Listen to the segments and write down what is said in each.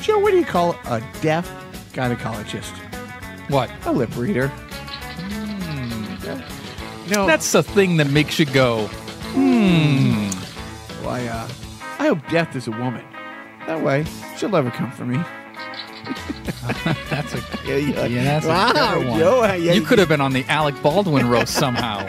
Joe, what do you call a deaf gynecologist? What? A lip reader. No, That's the thing that makes you go, well, I hope death is a woman. That way, she'll never come for me. That's a That's good one. Joe, You could have been on the Alec Baldwin roast somehow.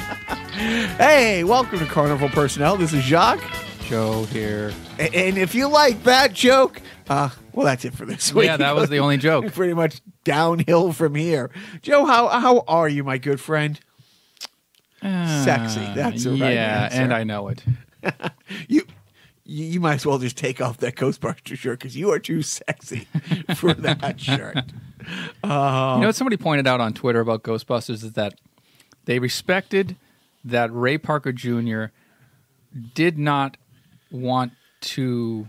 Hey, welcome to Carnival Personnel. This is Jacques. Joe here. And if you like that joke, well, that's it for this week. Yeah, that was the only joke. Pretty much downhill from here. Joe, how are you, my good friend? Sexy. That's the right answer. And I know it. You might as well just take off that Ghostbuster shirt because you are too sexy for that shirt. You know what somebody pointed out on Twitter about Ghostbusters is that they respected that Ray Parker Jr. did not want to,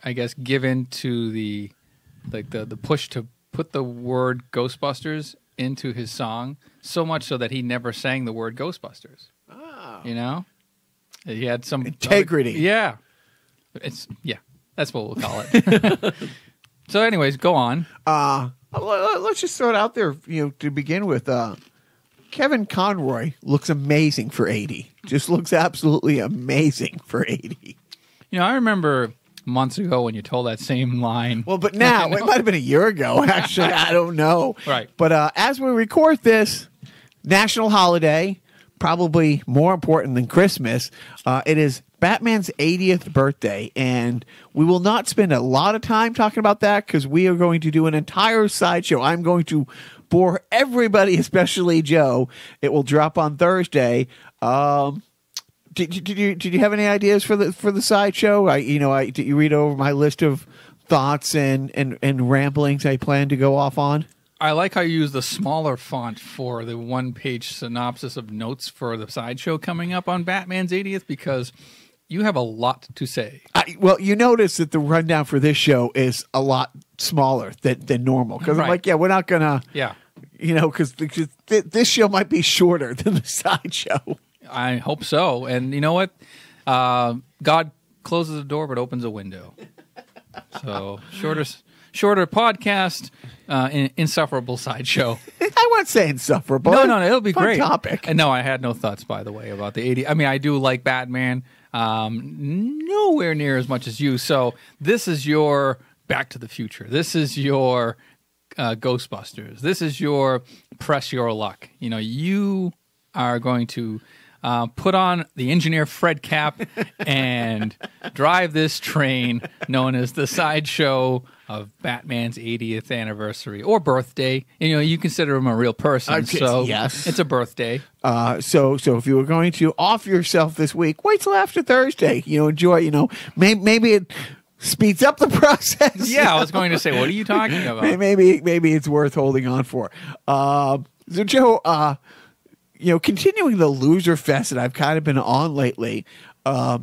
I guess, give in to the push to put the word Ghostbusters into his song, so much so that he never sang the word Ghostbusters. Oh. You know? He had some integrity. That's what we'll call it. So anyways, go on. Let's just throw it out there, to begin with. Kevin Conroy looks amazing for 80. Just looks absolutely amazing for 80. I remember months ago when you told that same line. Well, but now, it might have been a year ago, actually. I don't know. Right. But as we record this, national holiday, probably more important than Christmas, it is Batman's 80th birthday, and we will not spend a lot of time talking about that because we are going to do an entire sideshow. I'm going to everybody, especially Joe. It will drop on Thursday. Did you have any ideas for the sideshow? Did you read over my list of thoughts and ramblings I plan to go off on? I like how you use the smaller font for the one-page synopsis of notes for the sideshow coming up on Batman's 80th because you have a lot to say. Well, you notice that the rundown for this show is a lot smaller than normal because I'm like, we're not gonna, because this show might be shorter than the sideshow. I hope so. And you know what? God closes a door but opens a window. So shorter podcast, insufferable sideshow. I won't say insufferable. No, it'll be Fun great. Topic. And no, I had no thoughts, by the way, about the 80. I mean, I do like Batman, nowhere near as much as you. So this is your Back to the Future. This is your Ghostbusters. This is your Press Your Luck. You are going to put on the engineer Fred cap and drive this train known as the sideshow of Batman's 80th anniversary or birthday. You consider him a real person, so yes, it's a birthday. So if you were going to off yourself this week, wait till after Thursday. Enjoy. Maybe it speeds up the process. Yeah, I was going to say, what are you talking about? Maybe it's worth holding on for. So Joe. Continuing the loser fest that I've kind of been on lately, last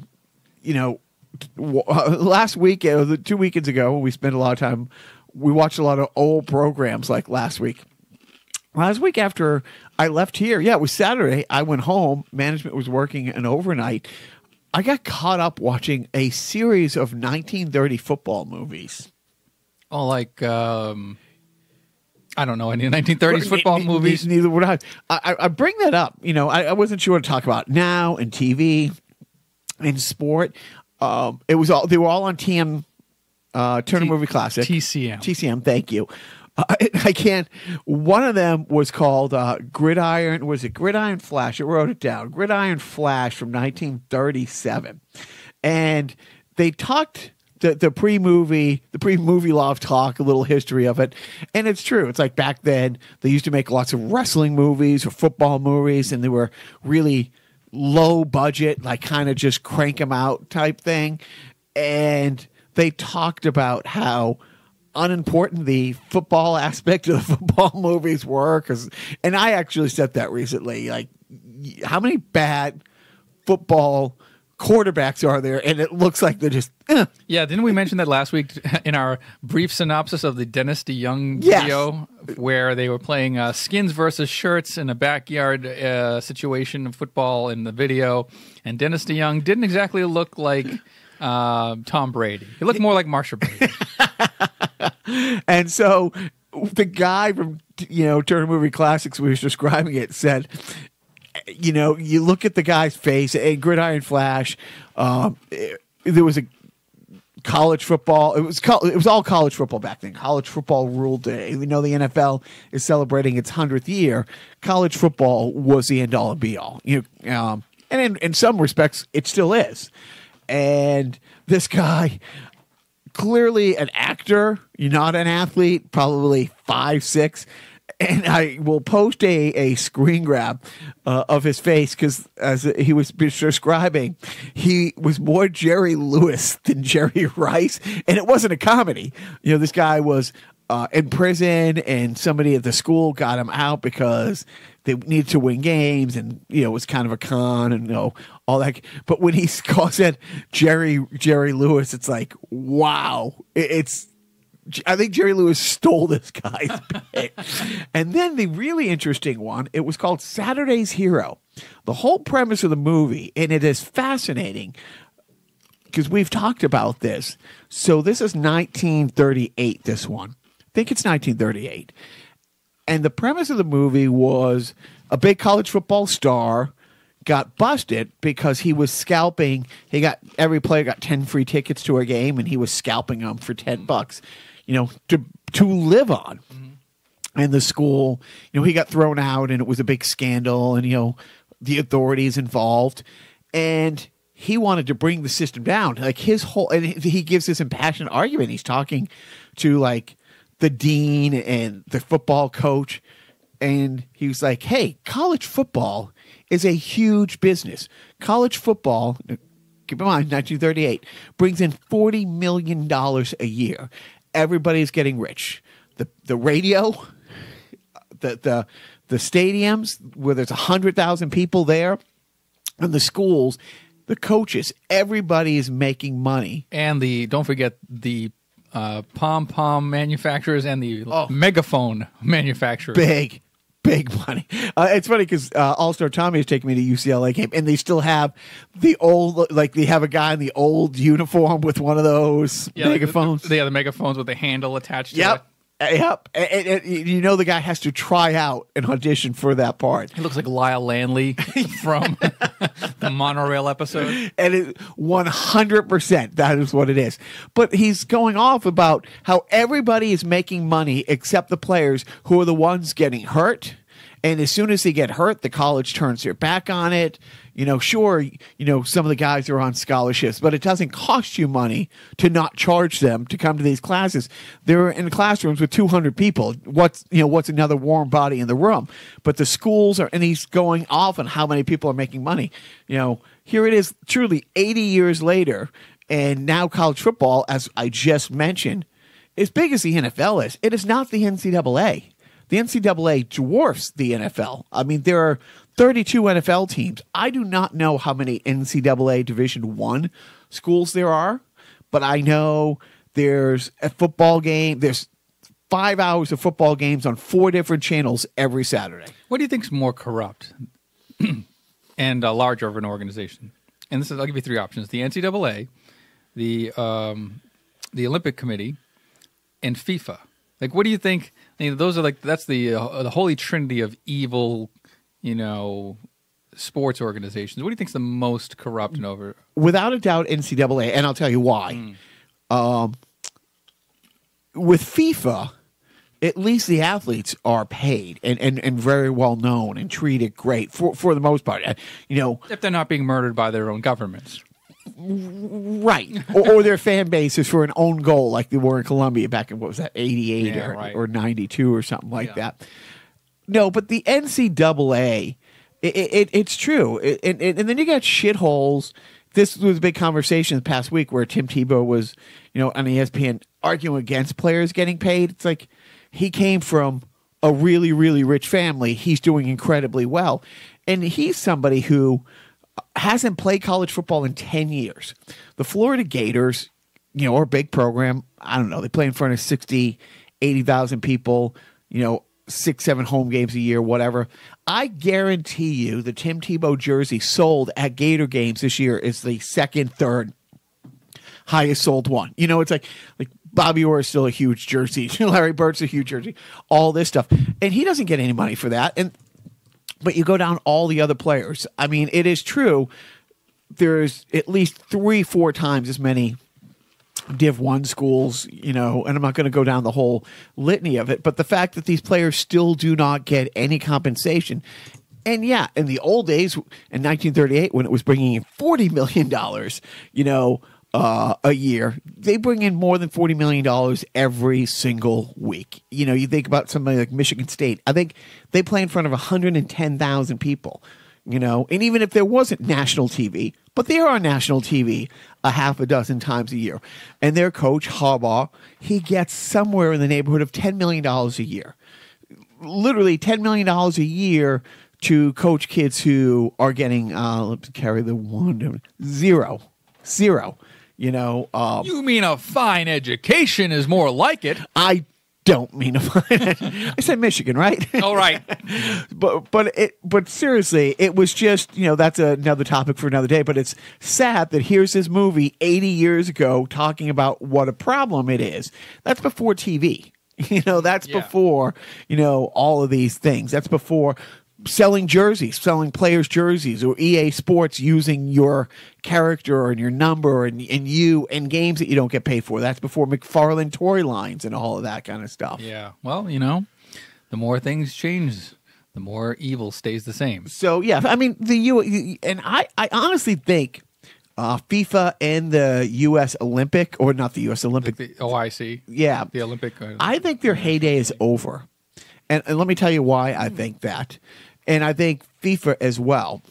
week, 2 weekends ago, we spent a lot of time, we watched a lot of old programs like last week. Last week after I left here, it was Saturday, I went home, management was working an overnight. I got caught up watching a series of 1930 football movies. Oh, like... I don't know any 1930s football movies. Neither would I. I bring that up. I wasn't sure what to talk about now in TV and sport. They were all on TM Turner Movie Classic. TCM. Thank you. I can't. One of them was called Gridiron. Was it Gridiron Flash? I wrote it down. Gridiron Flash from 1937, and they talked. The pre-movie love talk, a little history of it. And it's true. It's like back then they used to make lots of wrestling movies or football movies, and they were really low budget, like kind of just crank them out type thing. And they talked about how unimportant the football aspect of the football movies were. And I actually said that recently. Like, how many bad football quarterbacks are there, and it looks like they're just Yeah, didn't we mention that last week in our brief synopsis of the Dennis DeYoung video where they were playing skins versus shirts in a backyard situation of football in the video, and Dennis DeYoung didn't exactly look like Tom Brady. He looked more like Marsha Brady. And so the guy from, Turner Movie Classics, who was describing it, said, you look at the guy's face, and Gridiron Flash, there was a college football. It was all college football back then. College football ruled day. We know the NFL is celebrating its 100th year. College football was the end all and be all. And in some respects, it still is. And this guy, clearly an actor, not an athlete, probably 5'6". And I will post a screen grab of his face because, as he was describing, he was more Jerry Lewis than Jerry Rice, and it wasn't a comedy. This guy was in prison, and somebody at the school got him out because they needed to win games, and it was kind of a con, and all that. But when he calls it Jerry Lewis, it's like, wow, I think Jerry Lewis stole this guy's bit. And then the really interesting one, it was called Saturday's Hero. The whole premise of the movie, and it is fascinating because we've talked about this. So this is 1938, this one. I think it's 1938. And the premise of the movie was a big college football star got busted because he was scalping. Every player got 10 free tickets to a game, and he was scalping them for $10. To live on. Mm-hmm. And the school, he got thrown out, and it was a big scandal, and, the authorities involved. And he wanted to bring the system down. Like and he gives this impassioned argument. He's talking to the dean and the football coach. And he was like, hey, college football is a huge business. College football, keep in mind, 1938, brings in $40 million a year. Everybody's getting rich. The radio, the stadiums where there's 100,000 people there, and the schools, the coaches, everybody is making money. And don't forget the pom-pom manufacturers and the megaphone manufacturers. Big money. It's funny because All-Star Tommy is taking me to UCLA game, and they still have the old, they have a guy in the old uniform with one of those megaphones. They have the megaphones with the handle attached to it. Yep. And the guy has to try out and audition for that part. He looks like Lyle Landley from the Monorail episode. And 100%, that is what it is. But he's going off about how everybody is making money except the players who are the ones getting hurt. And as soon as they get hurt, the college turns their back on it. Sure, some of the guys are on scholarships, but it doesn't cost you money to not charge them to come to these classes. They're in classrooms with 200 people. What's another warm body in the room? But the schools and he's going off on how many people are making money. Here it is, truly 80 years later, and now college football, as I just mentioned, as big as the NFL is, it is not the NCAA. The NCAA dwarfs the NFL. I mean, there are 32 NFL teams. I do not know how many NCAA Division I schools there are, but I know there's a football game. There's 5 hours of football games on 4 different channels every Saturday. What do you think is more corrupt and larger of an organization? And I'll give you 3 options: the NCAA, the Olympic Committee, and FIFA. What do you think? Those are that's the holy trinity of evil, sports organizations. What do you think is the most corrupt and over? Without a doubt, NCAA, and I'll tell you why. With FIFA, at least the athletes are paid and very well known and treated great for the most part. If they're not being murdered by their own governments. Right. or their fan base is for an own goal, like they were in Colombia back in, 88 or 92 or something like that. No, but the NCAA, it's true. And then you got shitholes. This was a big conversation the past week where Tim Tebow was, on ESPN arguing against players getting paid. It's like he came from a really, really rich family. He's doing incredibly well. And he's somebody who hasn't played college football in 10 years. The Florida Gators, are a big program. I don't know. They play in front of 60, 80,000 people, 6-7 home games a year, whatever. I guarantee you the Tim Tebow jersey sold at Gator games this year is the second, third highest sold one. It's like Bobby Orr is still a huge jersey. Larry Bird's a huge jersey. All this stuff. And he doesn't get any money for that. But you go down all the other players. I mean, it is true. There's at least 3-4 times as many Div 1 schools, and I'm not going to go down the whole litany of it, but the fact that these players still do not get any compensation. And yeah, in the old days, in 1938, when it was bringing in $40 million, a year, they bring in more than $40 million every single week. You think about somebody like Michigan State. I think they play in front of 110,000 people, and even if there wasn't national TV, but they are on national TV a half a dozen times a year. And their coach, Harbaugh, he gets somewhere in the neighborhood of $10 million a year. Literally $10 million a year to coach kids who are getting, let's carry the one, zero. You mean a fine education is more like it. I don't mean a fine. I said Michigan, right? All right. But seriously, it was just, that's another topic for another day, but it's sad that here's this movie 80 years ago talking about what a problem it is. That's before TV. That's before, all of these things. That's before selling jerseys, selling players' jerseys, or EA Sports using your character and your number and you and games that you don't get paid for. That's before McFarlane toy lines and all of that kind of stuff. Yeah. Well, the more things change, the more evil stays the same. So, yeah, I mean, I honestly think FIFA and the U.S. Olympic, or not the U.S. Olympic. The OIC. Yeah. The Olympic. I think their heyday is over. And let me tell you why I think that. And I think FIFA as well.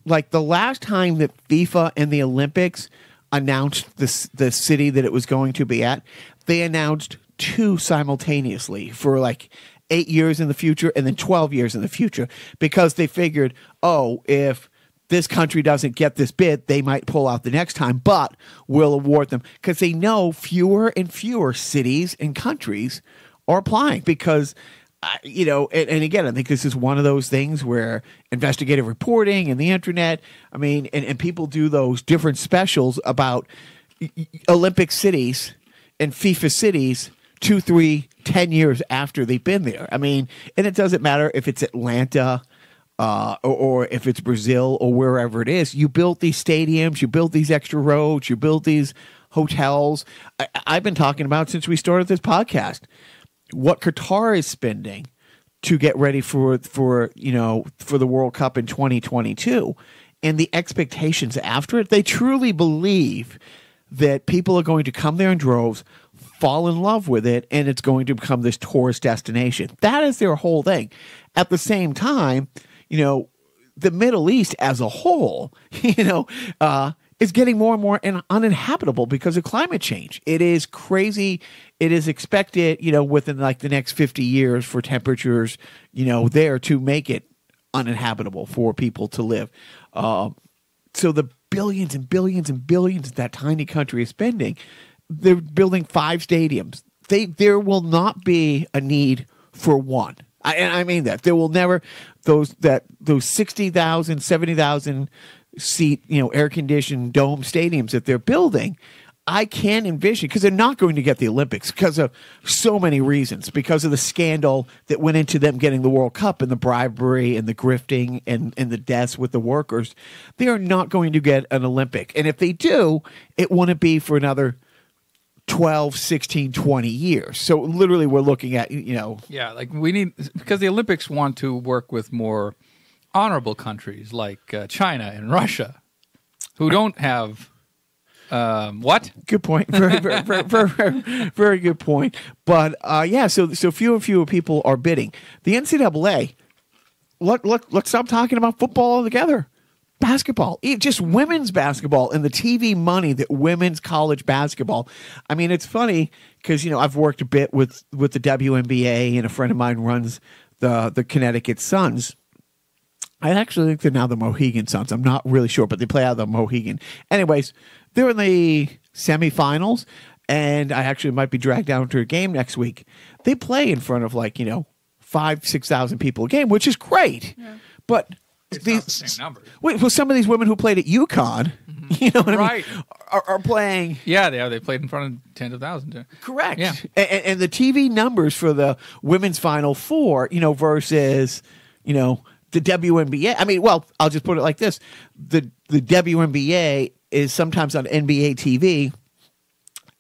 Like the last time that FIFA and the Olympics announced the city that it was going to be at, they announced 2 simultaneously for like 8 years in the future and then 12 years in the future, because they figured, if this country doesn't get this bid, they might pull out the next time, but we'll award them, because they know fewer and fewer cities and countries are applying because and again, I think this is one of those things where investigative reporting and the internet, I mean, and people do those different specials about Olympic cities and FIFA cities 2, 3, 10 years after they've been there. I mean, and it doesn't matter if it's Atlanta or if it's Brazil or wherever it is. You built these stadiums, you built these extra roads, you built these hotels. I've been talking about since we started this podcast what Qatar is spending to get ready for the World Cup in 2022, and the expectations after it. They truly believe that people are going to come there in droves, fall in love with it, and it's going to become this tourist destination. That is their whole thing. At the same time, the Middle East as a whole, is getting more and more uninhabitable because of climate change. It is crazy. It is expected, within like the next 50 years for temperatures, there to make it uninhabitable for people to live. So the billions and billions and billions that tiny country is spending, they're building 5 stadiums. There will not be a need for one. I mean that. There will never, those 60,000, 70,000 seat, air-conditioned dome stadiums that they're building, I can't envision, because they're not going to get the Olympics because of so many reasons, because of the scandal that went into them getting the World Cup and the bribery and the grifting and the deaths with the workers. They are not going to get an Olympic. And if they do, it wouldn't be for another 12, 16, 20 years. So literally we're looking at, Yeah, like we need, because the Olympics want to work with more honorable countries like China and Russia, who don't have what? Good point. Very, very, very, very, very good point. But so fewer and fewer people are bidding. The NCAA. Let's stop talking about football altogether. Basketball, just women's basketball, and the TV money that women's college basketball. I mean, it's funny because I've worked a bit with the WNBA, and a friend of mine runs the Connecticut Suns. I actually think they're now the Mohegan Suns. I'm not really sure, but they play out of the Mohegan. Anyways, they're in the semifinals, and I actually might be dragged down to a game next week. They play in front of 5,000-6,000 people a game, which is great. Yeah. But it's not the same number. Well, some of these women who played at UConn, You know what right. I mean? Are playing. Yeah, they are. They played in front of tens of thousands. Correct. Yeah. And the TV numbers for the women's Final Four, versus, the WNBA. I mean, well, I'll just put it like this. The WNBA is sometimes on NBA TV,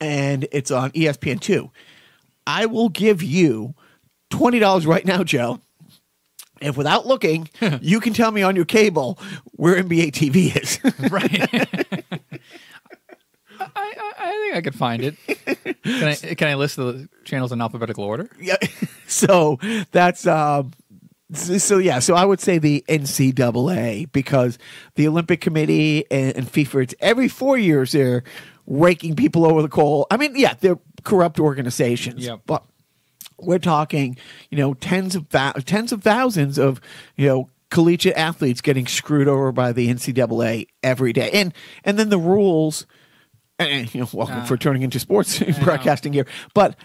and it's on ESPN2. I will give you $20 right now, Joe. If without looking, you can tell me on your cable where NBA TV is. Right. I think I could find it. Can I list the channels in alphabetical order? Yeah. So that's so I would say the NCAA, because the Olympic Committee and FIFA, it's every 4 years they're raking people over the coal. I mean, yeah, they're corrupt organizations. Yep. But we're talking, tens of thousands of, collegiate athletes getting screwed over by the NCAA every day. And then the rules, and welcome for turning into sports broadcasting here. But,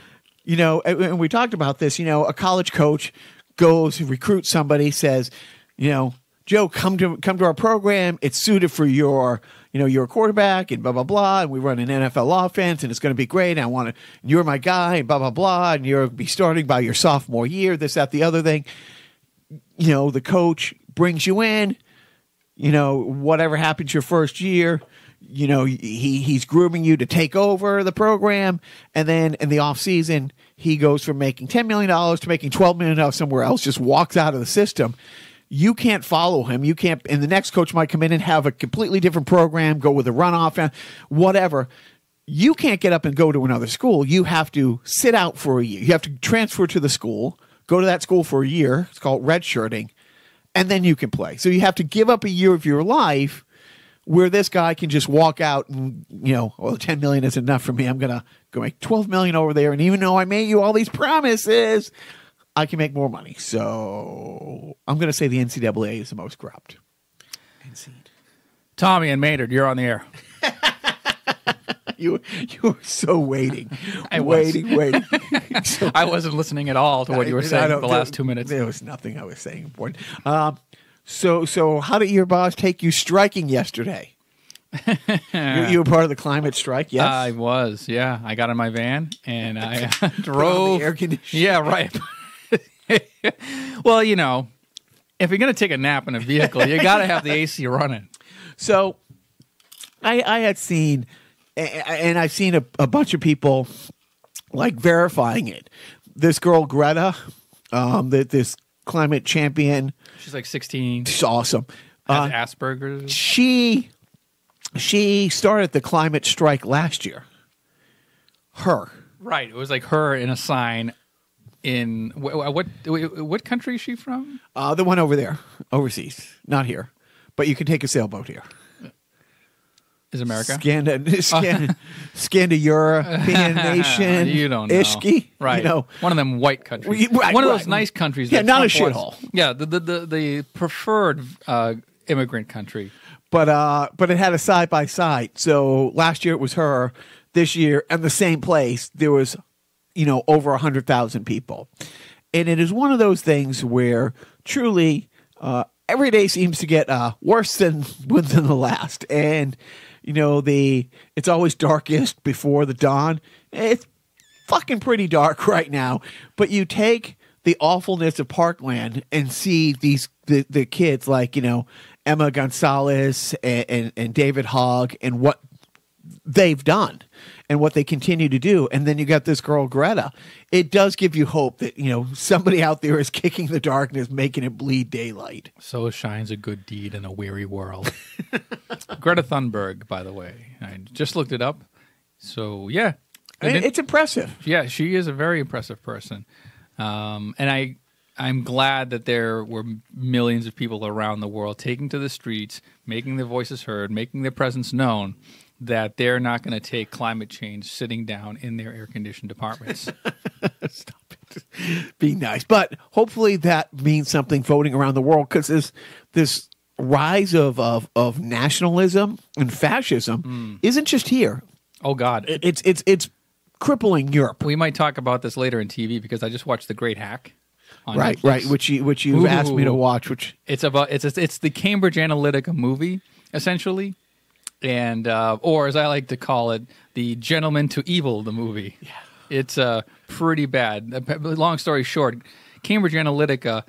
and we talked about this, a college coach goes, recruits somebody, says, Joe, come to our program. It's suited for your quarterback and blah, blah, blah. And we run an NFL offense and it's going to be great. And you're my guy and blah, blah, blah. And you'll be starting by your sophomore year, this, that, the other thing. The coach brings you in, whatever happens your first year, he's grooming you to take over the program. And then in the off season, he goes from making $10 million to making $12 million somewhere else, just walks out of the system. You can't follow him. You can't, and the next coach might come in and have a completely different program, go with a runoff, whatever. You can't get up and go to another school. You have to sit out for a year. You have to transfer to the school, go to that school for a year. It's called redshirting, and then you can play. So you have to give up a year of your life where this guy can just walk out and, well, 10 million is enough for me. I'm going to go make 12 million over there. And even though I made you all these promises, I can make more money. So I'm going to say the NCAA is the most corrupt. Tommy and Maynard, you're on the air. You were so waiting. Waiting. So, I wasn't listening at all to what you were saying the last 2 minutes. There was nothing I was saying important. So how did your boss take you striking yesterday? You were part of the climate strike, yes? I was, yeah. I got in my van and I drove. The air conditioner. Yeah, right. Well, if you're going to take a nap in a vehicle, you got to have the AC running. So I had seen, and I've seen a bunch of people like verifying it. This girl, Greta, this climate champion. She's like 16. She's awesome. Has Asperger's. She started the climate strike last year. Her. Right. It was like her in a sign. In what country is she from? The one over there, overseas, not here. But you can take a sailboat here. Is America? Scandi-European nation. You don't know. Ishki. Right. One of them white countries. Right, one of those nice countries. Yeah, not a shithole. Yeah, the preferred immigrant country. But it had a side-by-side. So last year it was her. This year, in the same place, there was over 100,000 people. And it is one of those things where truly every day seems to get worse than the last. And, it's always darkest before the dawn. It's fucking pretty dark right now. But you take the awfulness of Parkland and see the kids like, Emma Gonzalez and David Hogg and what they've done and what they continue to do. And then you got this girl, Greta. It does give you hope that, somebody out there is kicking the darkness, making it bleed daylight. So shines a good deed in a weary world. Greta Thunberg, by the way. I just looked it up. So, yeah. It's impressive. Yeah, she is a very impressive person. And I'm glad that there were millions of people around the world taking to the streets, making their voices heard, making their presence known, that they're not going to take climate change sitting down in their air-conditioned apartments. Stop it. Be nice. But hopefully that means something voting around the world, because this rise of nationalism and fascism isn't just here. Oh, God. It's crippling Europe. We might talk about this later in TV, because I just watched The Great Hack. Right, which you've asked me to watch. Which it's the Cambridge Analytica movie, essentially. and or as I like to call it, the Gentleman to Evil, the movie. Yeah. It's pretty bad. Long story short, Cambridge Analytica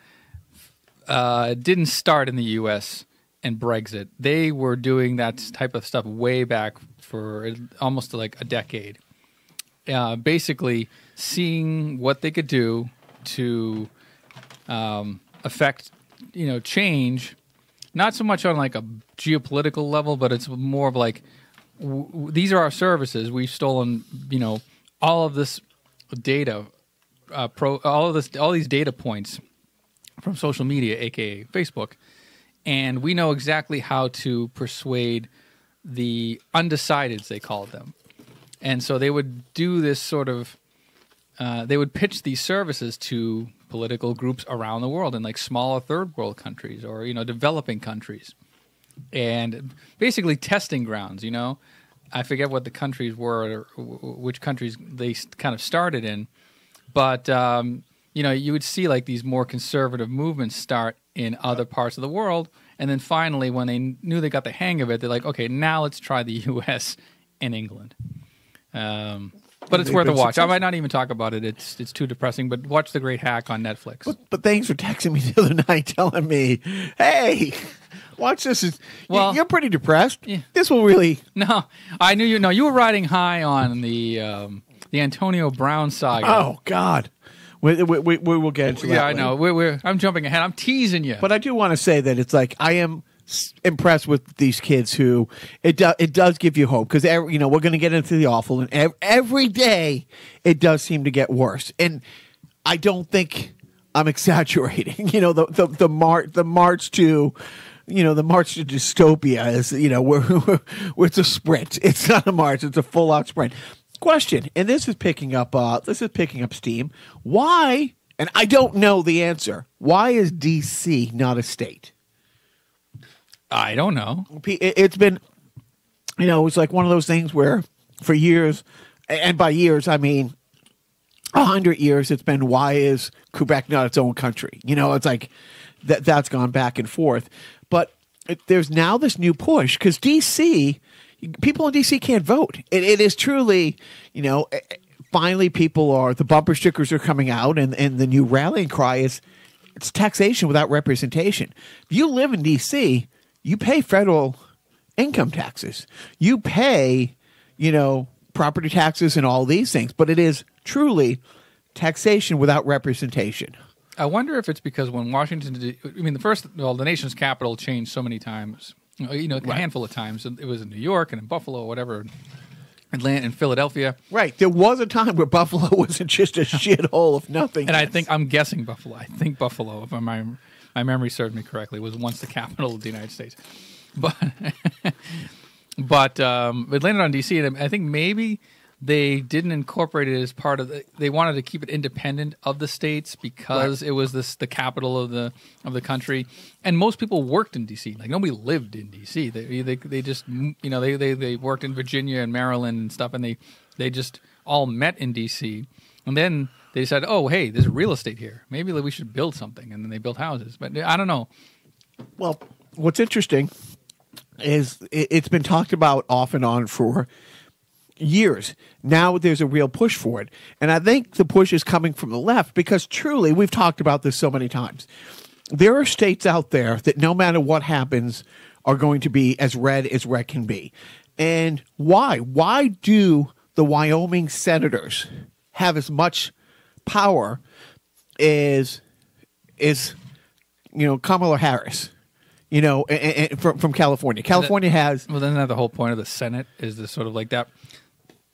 didn't start in the U.S. and Brexit. They were doing that type of stuff way back for almost like a decade. Basically, seeing what they could do to affect, change, not so much on like a geopolitical level, but it's more of like these are our services. We've stolen, all of this data, all these data points from social media, aka Facebook, and we know exactly how to persuade the undecideds, they called them. And so they would do this sort of, they would pitch these services to political groups around the world in like smaller third world countries or, developing countries. And basically testing grounds, I forget what the countries were or which countries they kind of started in. But, you would see like these more conservative movements start in other parts of the world. And then finally, when they knew they got the hang of it, they're like, okay, now let's try the U.S. and England. But it's worth a watch. I might not even talk about it. It's too depressing. But watch The Great Hack on Netflix. But thanks for texting me the other night telling me, hey, watch this. You're pretty depressed. Yeah. This will really... No, I knew you. No, you were riding high on the Antonio Brown saga. Oh, God. We will get into that. Yeah, I know. I'm jumping ahead. I'm teasing you. But I do want to say that it's like I am impressed with these kids who it does give you hope because we're going to get into the awful and every day it does seem to get worse. And I don't think I'm exaggerating. The march to dystopia is it's a sprint. It's not a march. It's a full out sprint. Question, and this is picking up steam. Why? And I don't know the answer. Why is D.C. not a state? I don't know. It's been, it's like one of those things where for years, and by years I mean 100 years, it's been why is Quebec not its own country? It's like that's gone back and forth. But there's now this new push because D.C. people in D.C. can't vote. It is truly, finally the bumper stickers are coming out and the new rallying cry is it's taxation without representation. If you live in D.C., you pay federal income taxes. You pay, property taxes and all these things. But it is truly taxation without representation. I wonder if it's because when Washington, the nation's capital changed so many times. A handful of times. It was in New York and in Buffalo or whatever, Atlanta and Philadelphia. Right. There was a time where Buffalo wasn't just a shithole of nothing. And I'm guessing Buffalo. I think Buffalo, if my memory serves me correctly, was once the capital of the United States. But it landed on D.C. and I think maybe they didn't incorporate it as part of they wanted to keep it independent of the states because it was the capital of the country, and most people worked in D.C. Like nobody lived in D.C. They just they worked in Virginia and Maryland and stuff, and they just all met in D.C. and then they said, oh hey, there's real estate here, maybe we should build something, and then they built houses. But I don't know. Well, what's interesting is it's been talked about off and on for years. Now there's a real push for it. And I think the push is coming from the left because truly, we've talked about this so many times. There are states out there that no matter what happens are going to be as red can be. And why? Why do the Wyoming senators have as much power as Kamala Harris? From California. California has... Well, isn't that the whole point of the Senate is this sort of like that...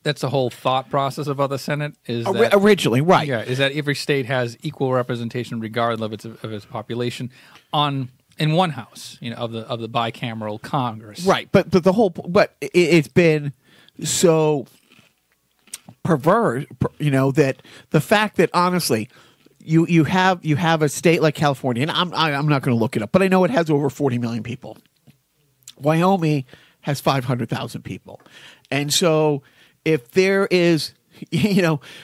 That's the whole thought process about the Senate is that, originally, right? Yeah, is that every state has equal representation regardless of its population in one house, of the bicameral Congress, right? But it's been so perverse, that the fact that honestly, you have a state like California, and I'm not going to look it up, but I know it has over 40 million people. Wyoming has 500,000 people, and so. If there is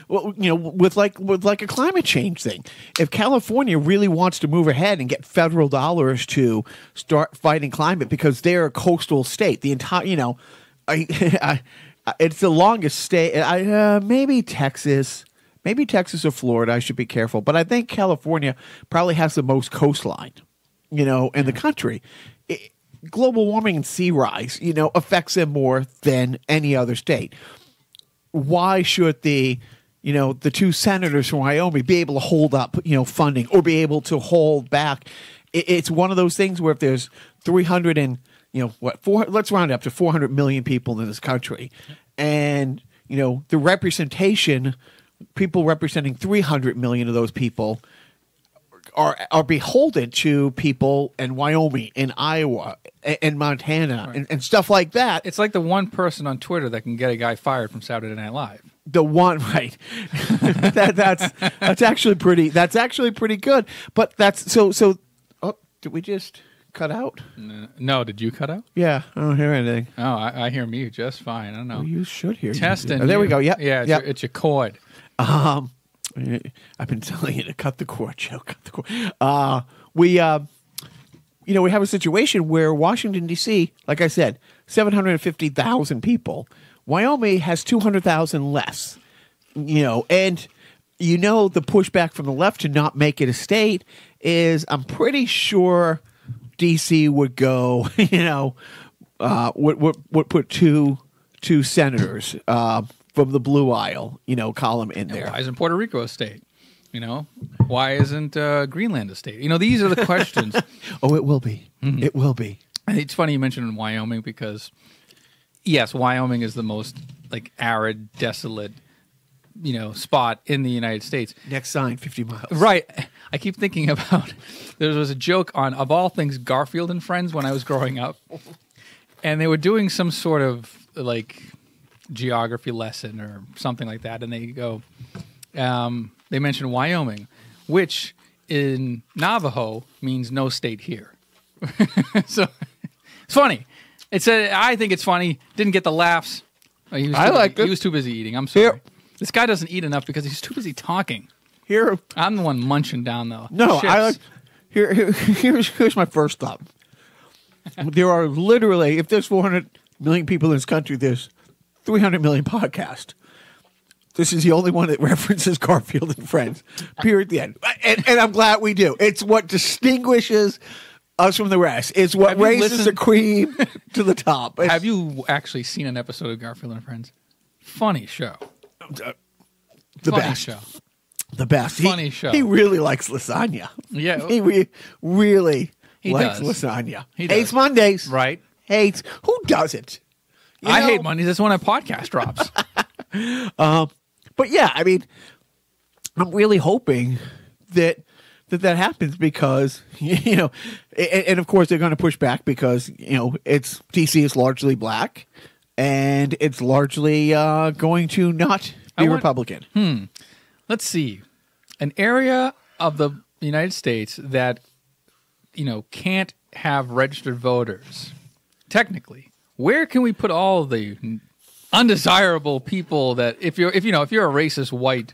with like a climate change thing. If California really wants to move ahead and get federal dollars to start fighting climate because they're a coastal state, the entire, it's the longest state. Maybe Texas or Florida. I should be careful, but I think California probably has the most coastline, in the country. Global warming and sea rise, affects them more than any other state. Why should the two senators from Wyoming be able to hold up, funding or be able to hold back? It's one of those things where if there's 300 and, let's round it up to 400 million people in this country. And, the representation, people representing 300 million of those people are beholden to people in Wyoming, in Iowa, and Montana, right, and stuff like that. It's like the one person on Twitter that can get a guy fired from Saturday Night Live. The one, right? that's actually pretty. That's actually pretty good. But that's so. Oh, did we just cut out? No, did you cut out? Yeah, I don't hear anything. Oh, I hear me just fine. I don't know. Well, you should hear. Testing. Oh, there we go. Yep. Yeah, it's your cord. I've been telling you to cut the cord, Joe. Cut the cord. We have a situation where Washington, D.C., like I said, 750,000 people. Wyoming has 200,000 less. And the pushback from the left to not make it a state is, I'm pretty sure D.C. would go, would put two senators from the Blue Isle, column in there. Why isn't Puerto Rico a state? Why isn't Greenland a state? These are the questions. Oh, it will be. Mm-hmm. It will be. It's funny you mentioned Wyoming because, yes, Wyoming is the most arid, desolate, spot in the United States. Next sign, 50 miles. Right. I keep thinking about, there was a joke on, of all things, Garfield and Friends when I was growing up. And they were doing some sort of, geography lesson or something like that. And they go, they mention Wyoming, which in Navajo means no state here. So it's funny. I think it's funny. Didn't get the laughs. He was too busy eating. I'm sorry. Here. This guy doesn't eat enough because he's too busy talking. Here, I'm the one munching down though. No, here's my first thought. There are literally, if there's 400 million people in this country, there's 300 million podcasts. This is the only one that references Garfield and Friends. Period. The end. And I'm glad we do. It's what distinguishes us from the rest. It's what raises the cream to the top. Have you actually seen an episode of Garfield and Friends? Funny show. The best show. The best. Funny show. He really likes lasagna. Yeah. He really likes lasagna. He hates Mondays. Right. Hates. Who doesn't? I hate Mondays. That's when a podcast drops. But yeah, I mean, I'm really hoping that happens because, and of course they're going to push back because, it's DC is largely black and it's largely going to not be Republican. Let's see. An area of the United States that, can't have registered voters, technically. Where can we put all the undesirable people that if you're a racist white,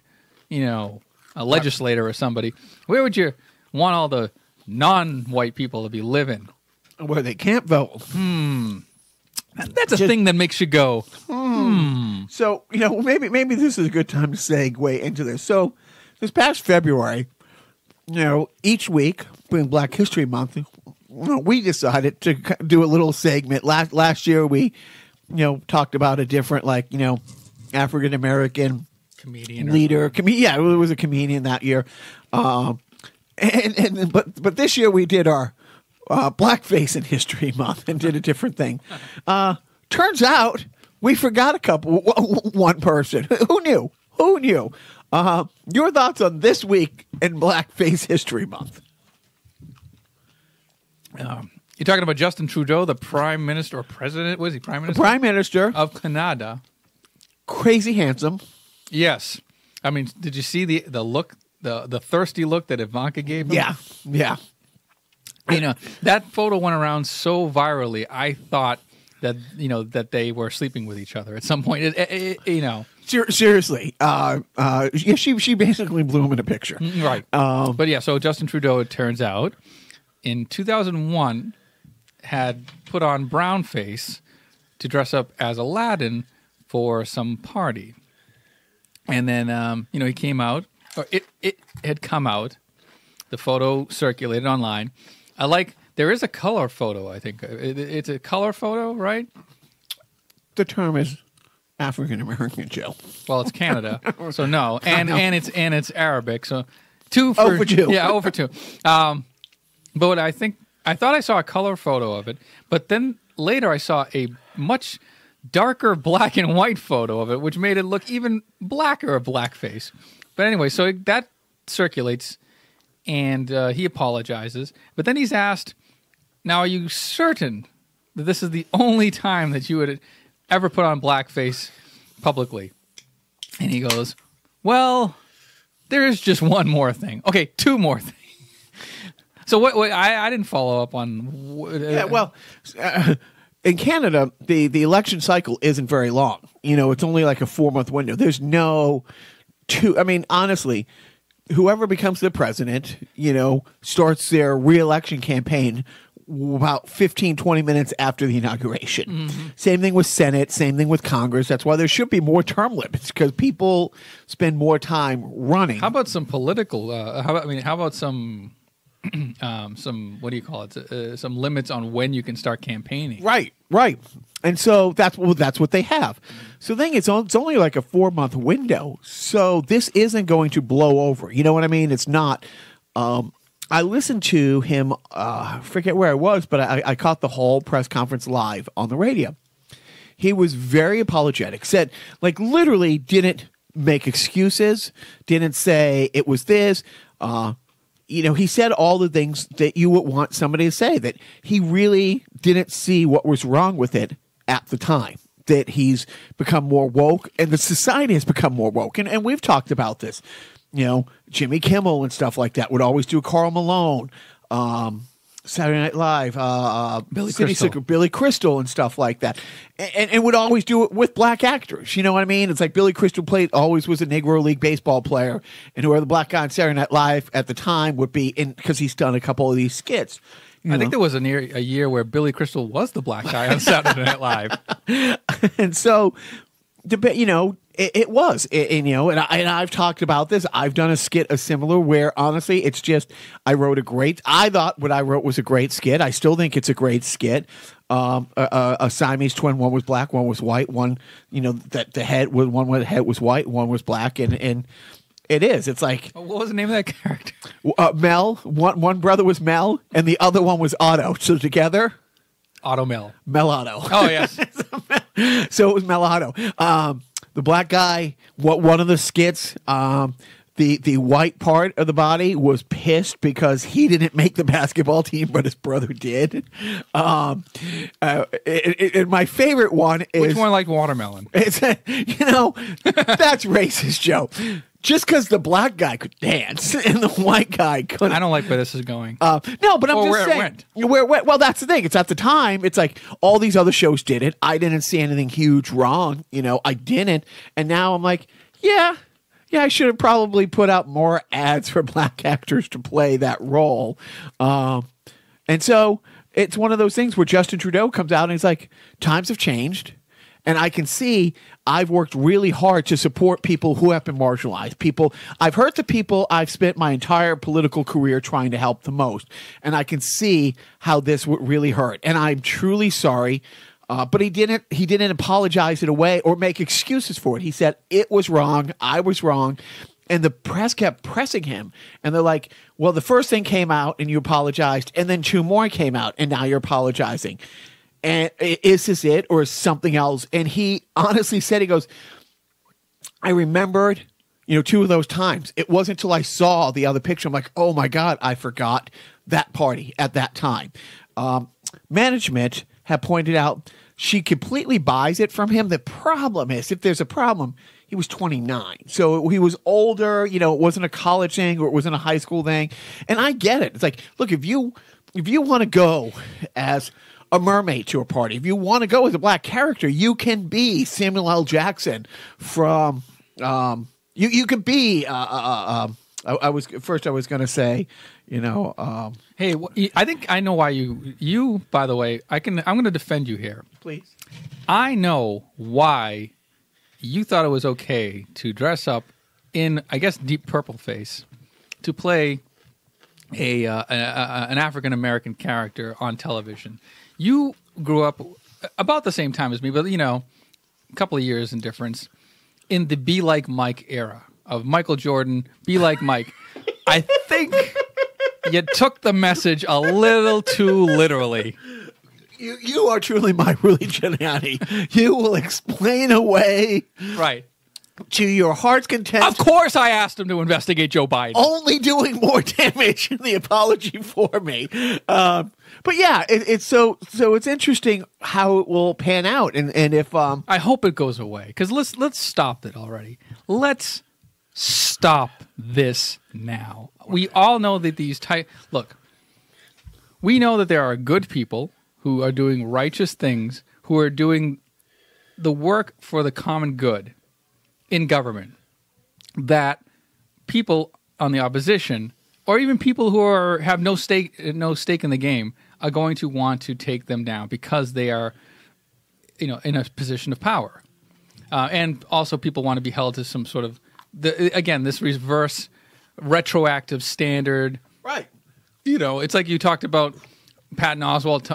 a legislator or somebody, where would you want all the non-white people to be living? Where they can't vote. That's a thing that makes you go, So, maybe this is a good time to segue into this. So, this past February, each week, being Black History Month, we decided to do a little segment. Last year, we, talked about a different, African American comedian leader. It was a comedian that year. But this year we did our Blackface in History Month and did a different thing. Turns out we forgot one person. Who knew? Your thoughts on this week in Blackface History Month? You're talking about Justin Trudeau, the Prime Minister or President? Was he Prime Minister? Prime Minister of Canada. Crazy handsome. Yes. I mean, did you see the look, the thirsty look that Ivanka gave him? Yeah. That photo went around so virally. I thought that that they were sleeping with each other at some point. Seriously. Yeah, she basically blew him in a picture. Right. But yeah, so Justin Trudeau, it turns out, in 2001, had put on brownface to dress up as Aladdin for some party. And then, he came out, or it had come out. The photo circulated online. There is a color photo, I think. It's a color photo, right? The term is African American, Joe. Well, it's Canada, so no. And it's Arabic, so 2 for 0 for 2. Yeah, 0 for 2. But what I thought I saw a color photo of it, but then later I saw a much darker black and white photo of it, which made it look even blacker, a blackface. But anyway, so that circulates, and he apologizes. But then he's asked, now, are you certain that this is the only time that you would ever put on blackface publicly? And he goes, well, there is just one more thing. Okay, 2 more things. So what I didn't follow up on. In Canada, the election cycle isn't very long. It's only like a 4-month window. There's no honestly, whoever becomes the president, starts their re-election campaign about 15, 20 minutes after the inauguration. Mm-hmm. Same thing with Senate, same thing with Congress. That's why there should be more term limits, because people spend more time running. How about some political, how about some what do you call it? Some limits on when you can start campaigning. Right. And so that's what they have. So the thing is, it's only like a 4-month window. So this isn't going to blow over. You know what I mean? It's not. I listened to him, I forget where I was, but I caught the whole press conference live on the radio. He was very apologetic, said, literally didn't make excuses, didn't say it was this. He said all the things that you would want somebody to say, that he really didn't see what was wrong with it at the time, that he's become more woke and the society has become more woke. And we've talked about this. Jimmy Kimmel and stuff like that would always do Carl Malone, Saturday Night Live, Billy Crystal and stuff like that. And would always do it with black actors. You know what I mean? It's like Billy Crystal always was a Negro League baseball player, and whoever the black guy on Saturday Night Live at the time would be in, because he's done a couple of these skits. I think there was a year where Billy Crystal was the black guy on Saturday Night Live. And so, it was, and I've talked about this. I've done a skit, a similar, where honestly, it's just, I thought what I wrote was a great skit. I still think it's a great skit. A Siamese twin, one was black, one was white. One, that the head was, one where the head was white, one was black, and it is. It's like, what was the name of that character? Mel. One brother was Mel, and the other one was Otto. So together, Otto Mel. Mel Otto. Oh yes. So it was Mel Otto. The black guy, one of the skits, the white part of the body was pissed because he didn't make the basketball team, but his brother did. And my favorite one is... Which one liked watermelon? It's, that's racist, Joe. Just because the black guy could dance and the white guy couldn't. I don't like where this is going. No, but I'm just saying. Well, that's the thing. It's at the time. It's like all these other shows did it. I didn't see anything huge wrong. I didn't. And now I'm like, yeah, I should have probably put out more ads for black actors to play that role. And so it's one of those things where Justin Trudeau comes out and he's like, times have changed. And I can see I've worked really hard to support people who have been marginalized. I've hurt the people I've spent my entire political career trying to help the most. And I can see how this would really hurt. And I'm truly sorry. But he didn't apologize it away or make excuses for it. He said, it was wrong. I was wrong. And the press kept pressing him. And they're like, well, the first thing came out and you apologized. And then 2 more came out and now you're apologizing. And is this it or is something else? And he honestly said, he goes, I remembered, 2 of those times. It wasn't until I saw the other picture. I'm like, oh my God, I forgot that party at that time. Management had pointed out she completely buys it from him. The problem is, if there's a problem, he was 29. So he was older, it wasn't a college thing or it wasn't a high school thing. And I get it. It's like, look, if you want to go as a mermaid to a party. If you want to go as a black character, you can be Samuel L. Jackson from. You could be. I was going to say, hey, I think I know why you. By the way, I'm going to defend you here. Please. I know why you thought it was okay to dress up in, I guess, deep purple face to play an African American character on television. You grew up about the same time as me, but a couple of years in difference in the Be Like Mike era of Michael Jordan. Be Like Mike. I think you took the message a little too literally. You are truly my Rudy Giuliani. You will explain away, right, to your heart's content. Of course, I asked him to investigate Joe Biden, only doing more damage in the apology for me. But yeah, it's so it's interesting how it will pan out, and if I hope it goes away, because let's stop it already. Let's stop this now. We all know that look. We know that there are good people who are doing righteous things, who are doing the work for the common good in government, that people on the opposition, or even people who have no stake in the game, are going to want to take them down because they are, in a position of power, and also people want to be held to some sort of this reverse retroactive standard, right? It's like you talked about. Patton Oswalt,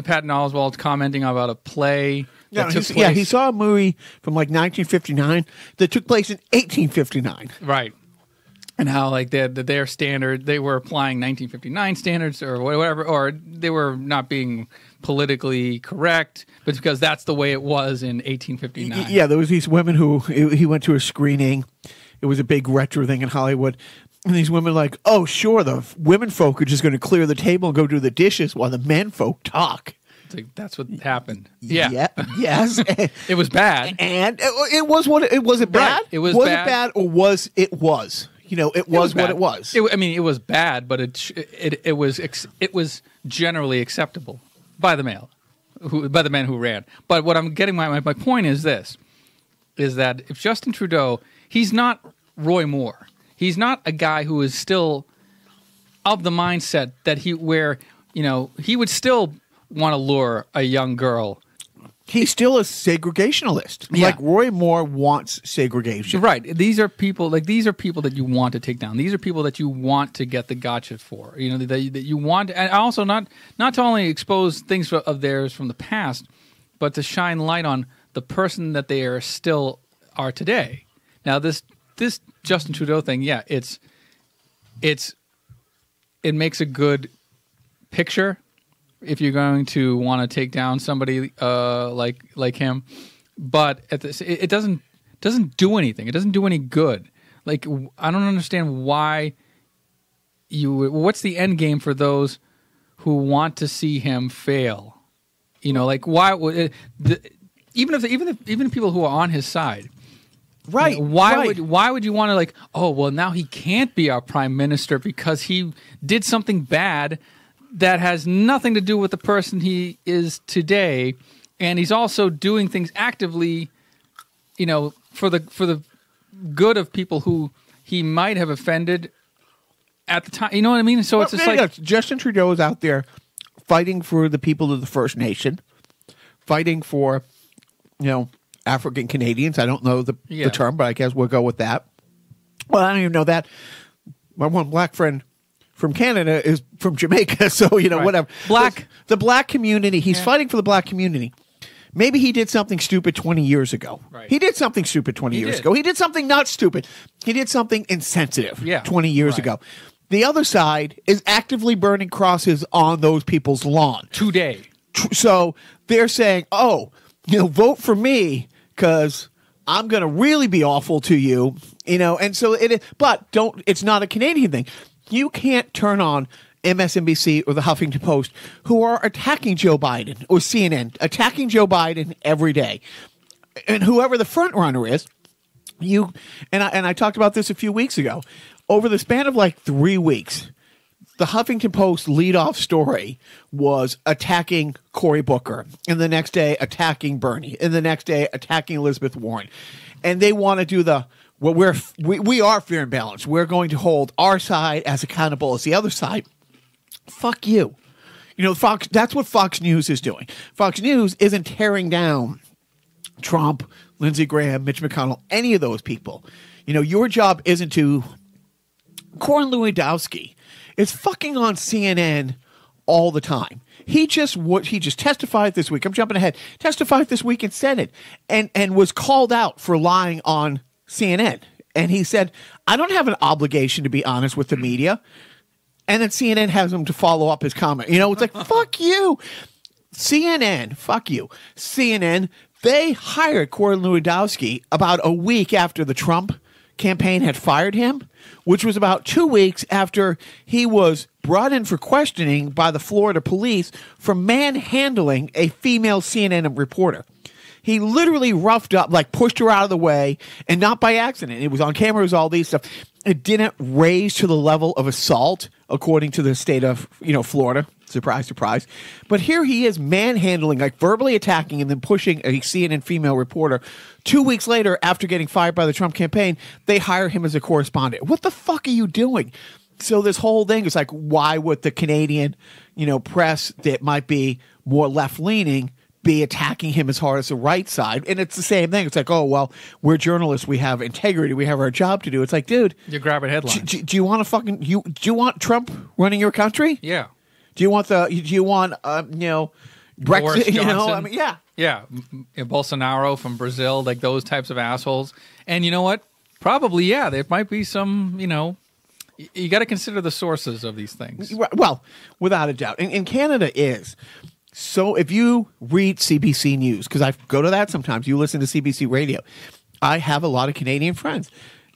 Patton Oswalt commenting about a play. He saw a movie from like 1959 that took place in 1859. Right. And how their standard, they were applying 1959 standards or whatever, or they were not being politically correct, but because that's the way it was in 1859. Yeah, there was these women who he went to a screening. It was a big retro thing in Hollywood. And these women like, oh, sure, the women folk are just going to clear the table and go do the dishes while the men folk talk. It's like, that's what happened. Yeah. Yes. It was bad. And it was what it was. It bad? Right. It was bad. It bad or was it was? It was what it was. It was bad, but it was generally acceptable by the by the men who ran. But what I'm getting my point is this: is that if Justin Trudeau, he's not Roy Moore. He's not a guy who is still of the mindset that he would still want to lure a young girl. He's still a segregationalist. Yeah. Like Roy Moore wants segregation. Right. These are people that you want to take down. These are people that you want to get the gotcha for. That you want, and also not to only expose things of theirs from the past, but to shine light on the person that they are today. Now this Justin Trudeau thing, yeah, it makes a good picture if you're going to want to take down somebody like him, but it doesn't do anything. It doesn't do any good. Like, I don't understand why what's the end game for those who want to see him fail? Why would even people who are on his side. Right. Why would you want to now he can't be our prime minister because he did something bad that has nothing to do with the person he is today, and he's also doing things actively, for the good of people who he might have offended at the time. You know what I mean? So it's just Justin Trudeau is out there fighting for the people of the First Nation, fighting for, African Canadians. I don't know the term, but I guess we'll go with that. Well, I don't even know that. My one black friend from Canada is from Jamaica, so right. Whatever. The black community. He's fighting for the black community. Maybe he did something stupid 20 years ago. Right. He did something stupid 20 years ago. He did something not stupid. He did something insensitive 20 years ago. The other side is actively burning crosses on those people's lawn today. So they're saying, vote for me because I'm going to really be awful to you, and so but it's not a Canadian thing. You can't turn on MSNBC or the Huffington Post who are attacking Joe Biden or CNN, attacking Joe Biden every day. And whoever the front runner is, I talked about this a few weeks ago. Over the span of 3 weeks, the Huffington Post leadoff story was attacking Cory Booker, and the next day attacking Bernie, and the next day attacking Elizabeth Warren. And they want to do we are fair and balanced. We're going to hold our side as accountable as the other side. Fuck you. Fox. That's what Fox News is doing. Fox News isn't tearing down Trump, Lindsey Graham, Mitch McConnell, any of those people. Your job isn't to. Corey Lewandowski is fucking on CNN all the time. He just testified this week. I'm jumping ahead. Testified this week in Senate and was called out for lying on CNN. And he said, I don't have an obligation to be honest with the media. And then CNN has him to follow up his comment. It's like, fuck you. CNN, fuck you. CNN, they hired Corey Lewandowski about a week after the Trump campaign had fired him, which was about 2 weeks after he was brought in for questioning by the Florida police for manhandling a female CNN reporter. He literally roughed up, pushed her out of the way, and not by accident. It was on camera, it was all these stuff. It didn't raise to the level of assault, according to the state of, Florida. Surprise, surprise. But here he is manhandling, verbally attacking and then pushing a CNN female reporter. 2 weeks later, after getting fired by the Trump campaign, they hire him as a correspondent. What the fuck are you doing? So this whole thing is why would the Canadian, press that might be more left-leaning be attacking him as hard as the right side? And it's the same thing. It's oh, well, we're journalists. We have integrity. We have our job to do. It's dude. You're grabbing headlines. Do you want to do you want Trump running your country? Yeah. Do you want Brexit? Yeah. Yeah. Bolsonaro from Brazil, those types of assholes. And you know what? Probably, yeah, there might be some, you got to consider the sources of these things. Well, without a doubt. And Canada is. So if you read CBC News, because I go to that sometimes, you listen to CBC Radio, I have a lot of Canadian friends.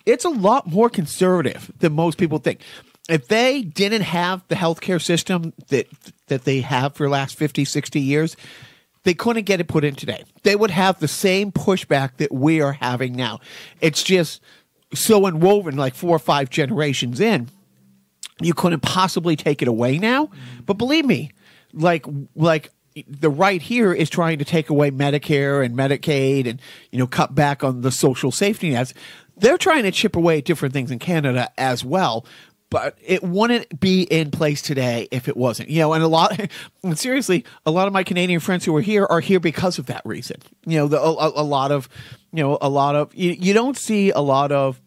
It's a lot more conservative than most people think. If they didn't have the healthcare system that they have for the last 50, 60 years, they couldn't get it put in today. They would have the same pushback that we are having now. It's just so inwoven 4 or 5 generations in, you couldn't possibly take it away now. But believe me, like the right here is trying to take away Medicare and Medicaid and, cut back on the social safety nets. They're trying to chip away at different things in Canada as well. But it wouldn't be in place today if it wasn't, and seriously, a lot of my Canadian friends who are here because of that reason. You don't see a lot of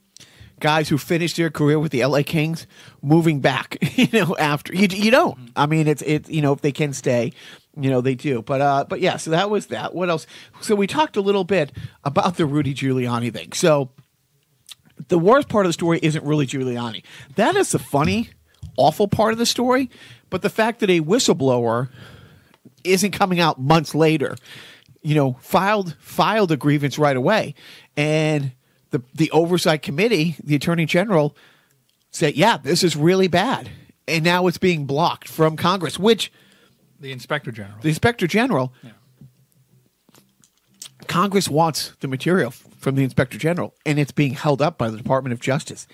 guys who finished their career with the LA Kings moving back, after you don't. I mean, it's if they can stay, they do. But yeah, so that was that. What else? So we talked a little bit about the Rudy Giuliani thing. So the worst part of the story isn't really Giuliani. That is the funny, awful part of the story. But the fact that a whistleblower isn't coming out months later, filed a grievance right away. And the oversight committee, the attorney general, said, yeah, this is really bad. And now it's being blocked from Congress, which the inspector general. Yeah. Congress wants the material from the inspector general, and it's being held up by the Department of Justice.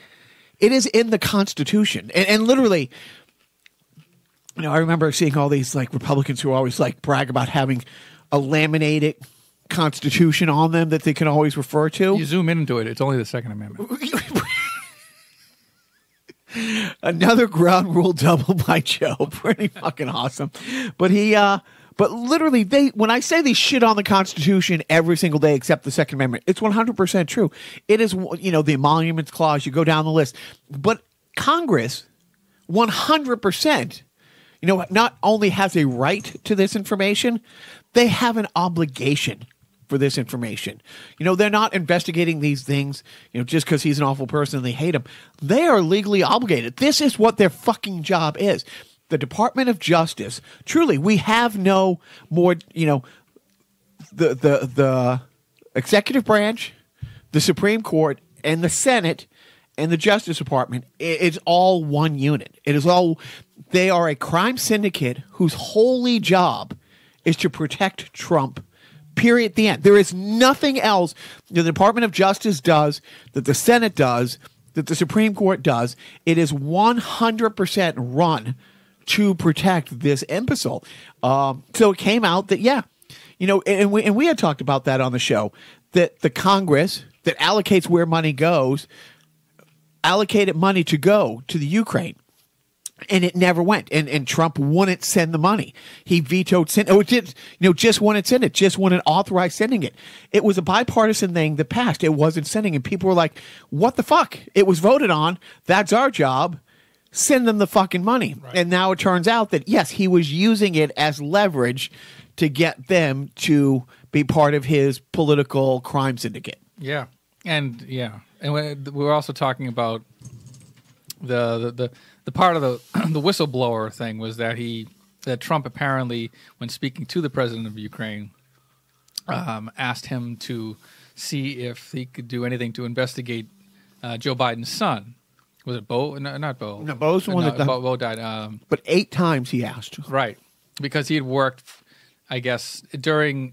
It is in the Constitution. And literally, I remember seeing all these Republicans who always brag about having a laminated Constitution on them that they can always refer to. You zoom into it, it's only the Second Amendment. Another ground rule double by Joe. Pretty fucking awesome. But literally, when I say they shit on the Constitution every single day except the Second Amendment, it's 100% true. It is, the Emoluments Clause, you go down the list. But Congress, 100%, not only has a right to this information, they have an obligation for this information. They're not investigating these things, just because he's an awful person and they hate him. They are legally obligated. This is what their fucking job is. The Department of Justice, truly, we have no more, the executive branch, the Supreme Court, and the Senate, and the Justice Department, it's all one unit. They are a crime syndicate whose wholly job is to protect Trump, period, the end. There is nothing else the Department of Justice does, that the Senate does, that the Supreme Court does, it is 100% run to protect this imbecile. So it came out that, and we had talked about that on the show, that the Congress that allocates where money goes, allocated money to go to the Ukraine. And it never went. And Trump wouldn't send the money. He vetoed just wouldn't send it, just wouldn't authorize sending it. It was a bipartisan thing that passed. It wasn't sending. And people were like, what the fuck? It was voted on. That's our job. Send them the fucking money. Right. And now it turns out that, yes, he was using it as leverage to get them to be part of his political crime syndicate. Yeah. And we were also talking about the part of the whistleblower thing was that Trump apparently, when speaking to the president of Ukraine, asked him to see if he could do anything to investigate Joe Biden's son. Was it Bo? No, not Bo. No, Bo's the one that died. Bo died. But 8 times he asked. Right, because he had worked, I guess, during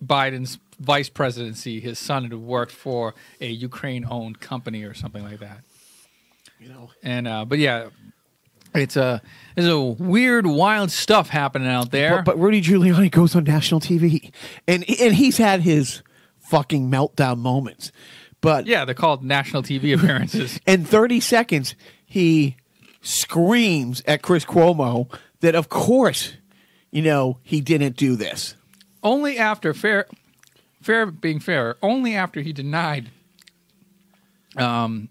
Biden's vice presidency. His son had worked for a Ukraine-owned company or something like that. But yeah, there's a weird, wild stuff happening out there. But Rudy Giuliani goes on national TV, and he's had his fucking meltdown moments. But yeah, they're called national TV appearances. In 30 seconds, he screams at Chris Cuomo that, of course, he didn't do this. Only after fair being fair. Only after he denied saying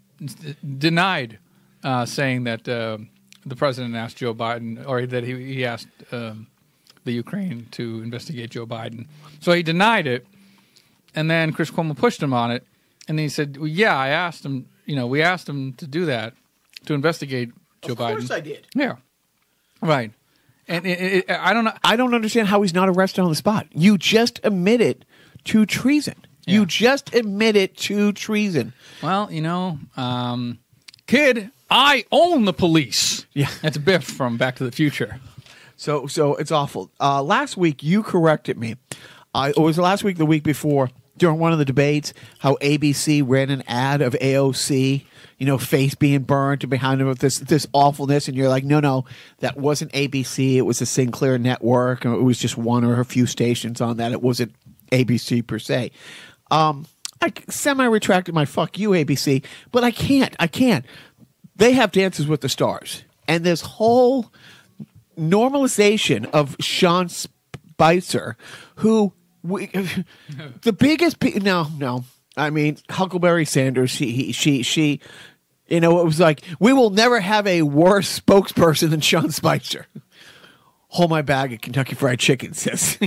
that the president asked Joe Biden, or that he asked the Ukraine to investigate Joe Biden. So he denied it, and then Chris Cuomo pushed him on it, and he said, well, "Yeah, I asked him. We asked him to do that, to investigate Joe Biden." Of course, I did. Yeah, right. And I don't know. I don't understand how he's not arrested on the spot. You just admitted to treason. Yeah. You just admitted to treason. Well, kid, I own the police. Yeah. That's Biff from Back to the Future. So it's awful. Last week, you corrected me. It was last week, the week before, during one of the debates, how ABC ran an ad of AOC, face being burnt and behind him with this awfulness. And you're like, no, that wasn't ABC. It was a Sinclair network. It was just one or a few stations on that. It wasn't ABC per se. I semi-retracted my fuck you, ABC, but I can't. They have Dances with the Stars. And this whole normalization of Sean Spicer, who the biggest no. I mean, Huckleberry Sanders, she it was like, we will never have a worse spokesperson than Sean Spicer. Hold my bag of Kentucky Fried Chicken, sis.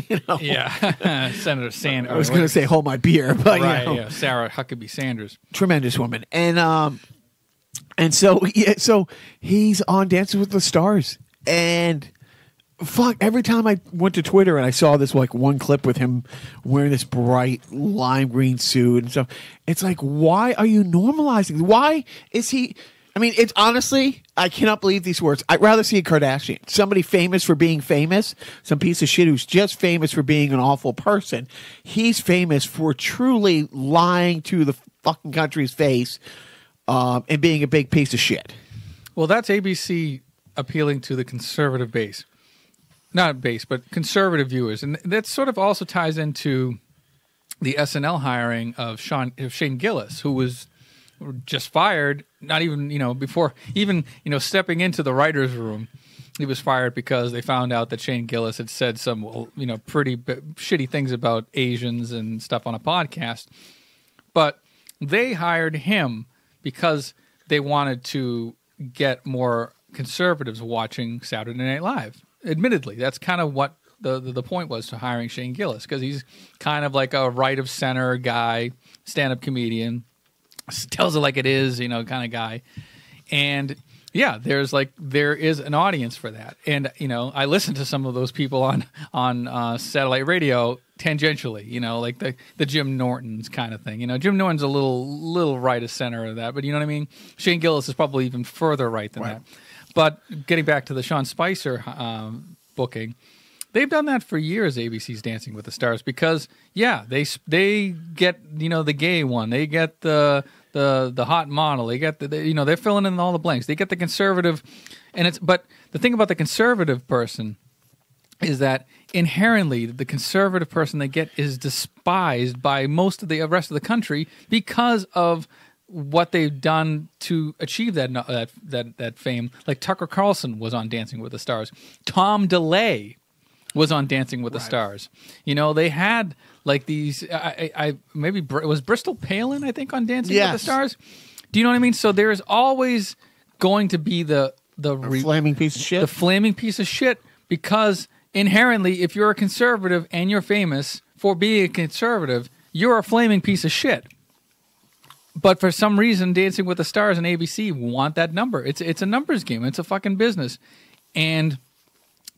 Yeah, Senator Sanders. I was going to say hold my beer, but right, yeah, Sarah Huckabee Sanders, tremendous woman, and so he's on Dancing with the Stars, and fuck, every time I went to Twitter and I saw this one clip with him wearing this bright lime green suit and stuff, it's like, why are you normalizing? Why is he? I mean, it's honestly, I cannot believe these words. I'd rather see a Kardashian, somebody famous for being famous, some piece of shit who's just famous for being an awful person. He's famous for truly lying to the fucking country's face and being a big piece of shit. Well, that's ABC appealing to the conservative base. Not base, but conservative viewers. And that sort of also ties into the SNL hiring of Shane Gillis, who was just fired, not even, before even, stepping into the writer's room. He was fired because they found out that Shane Gillis had said some, pretty shitty things about Asians and stuff on a podcast. But they hired him because they wanted to get more conservatives watching Saturday Night Live. Admittedly, that's kind of what the point was to hiring Shane Gillis, because he's kind of like a right-of-center guy, stand-up comedian, tells it like it is, kind of guy. And yeah, there is an audience for that. And I listen to some of those people on satellite radio tangentially, like the Jim Norton's kind of thing. Jim Norton's a little right of center of that, but you know what I mean? Shane Gillis is probably even further right than that. But getting back to the Sean Spicer booking, they've done that for years, ABC's Dancing with the Stars, because, yeah, they get, the gay one. They get the the hot model. They get they're filling in all the blanks. They get the conservative, but the thing about the conservative person is that inherently the conservative person they get is despised by most of the rest of the country because of what they've done to achieve that fame. Like Tucker Carlson was on Dancing with the Stars. Tom DeLay was on Dancing with the Stars. They had like these. Maybe it was Bristol Palin, I think, on Dancing with the Stars. Do you know what I mean? So there's always going to be the flaming piece of shit. The flaming piece of shit, because inherently, if you're a conservative and you're famous for being a conservative, you're a flaming piece of shit. But for some reason, Dancing with the Stars and ABC want that number. It's a numbers game. It's a fucking business. And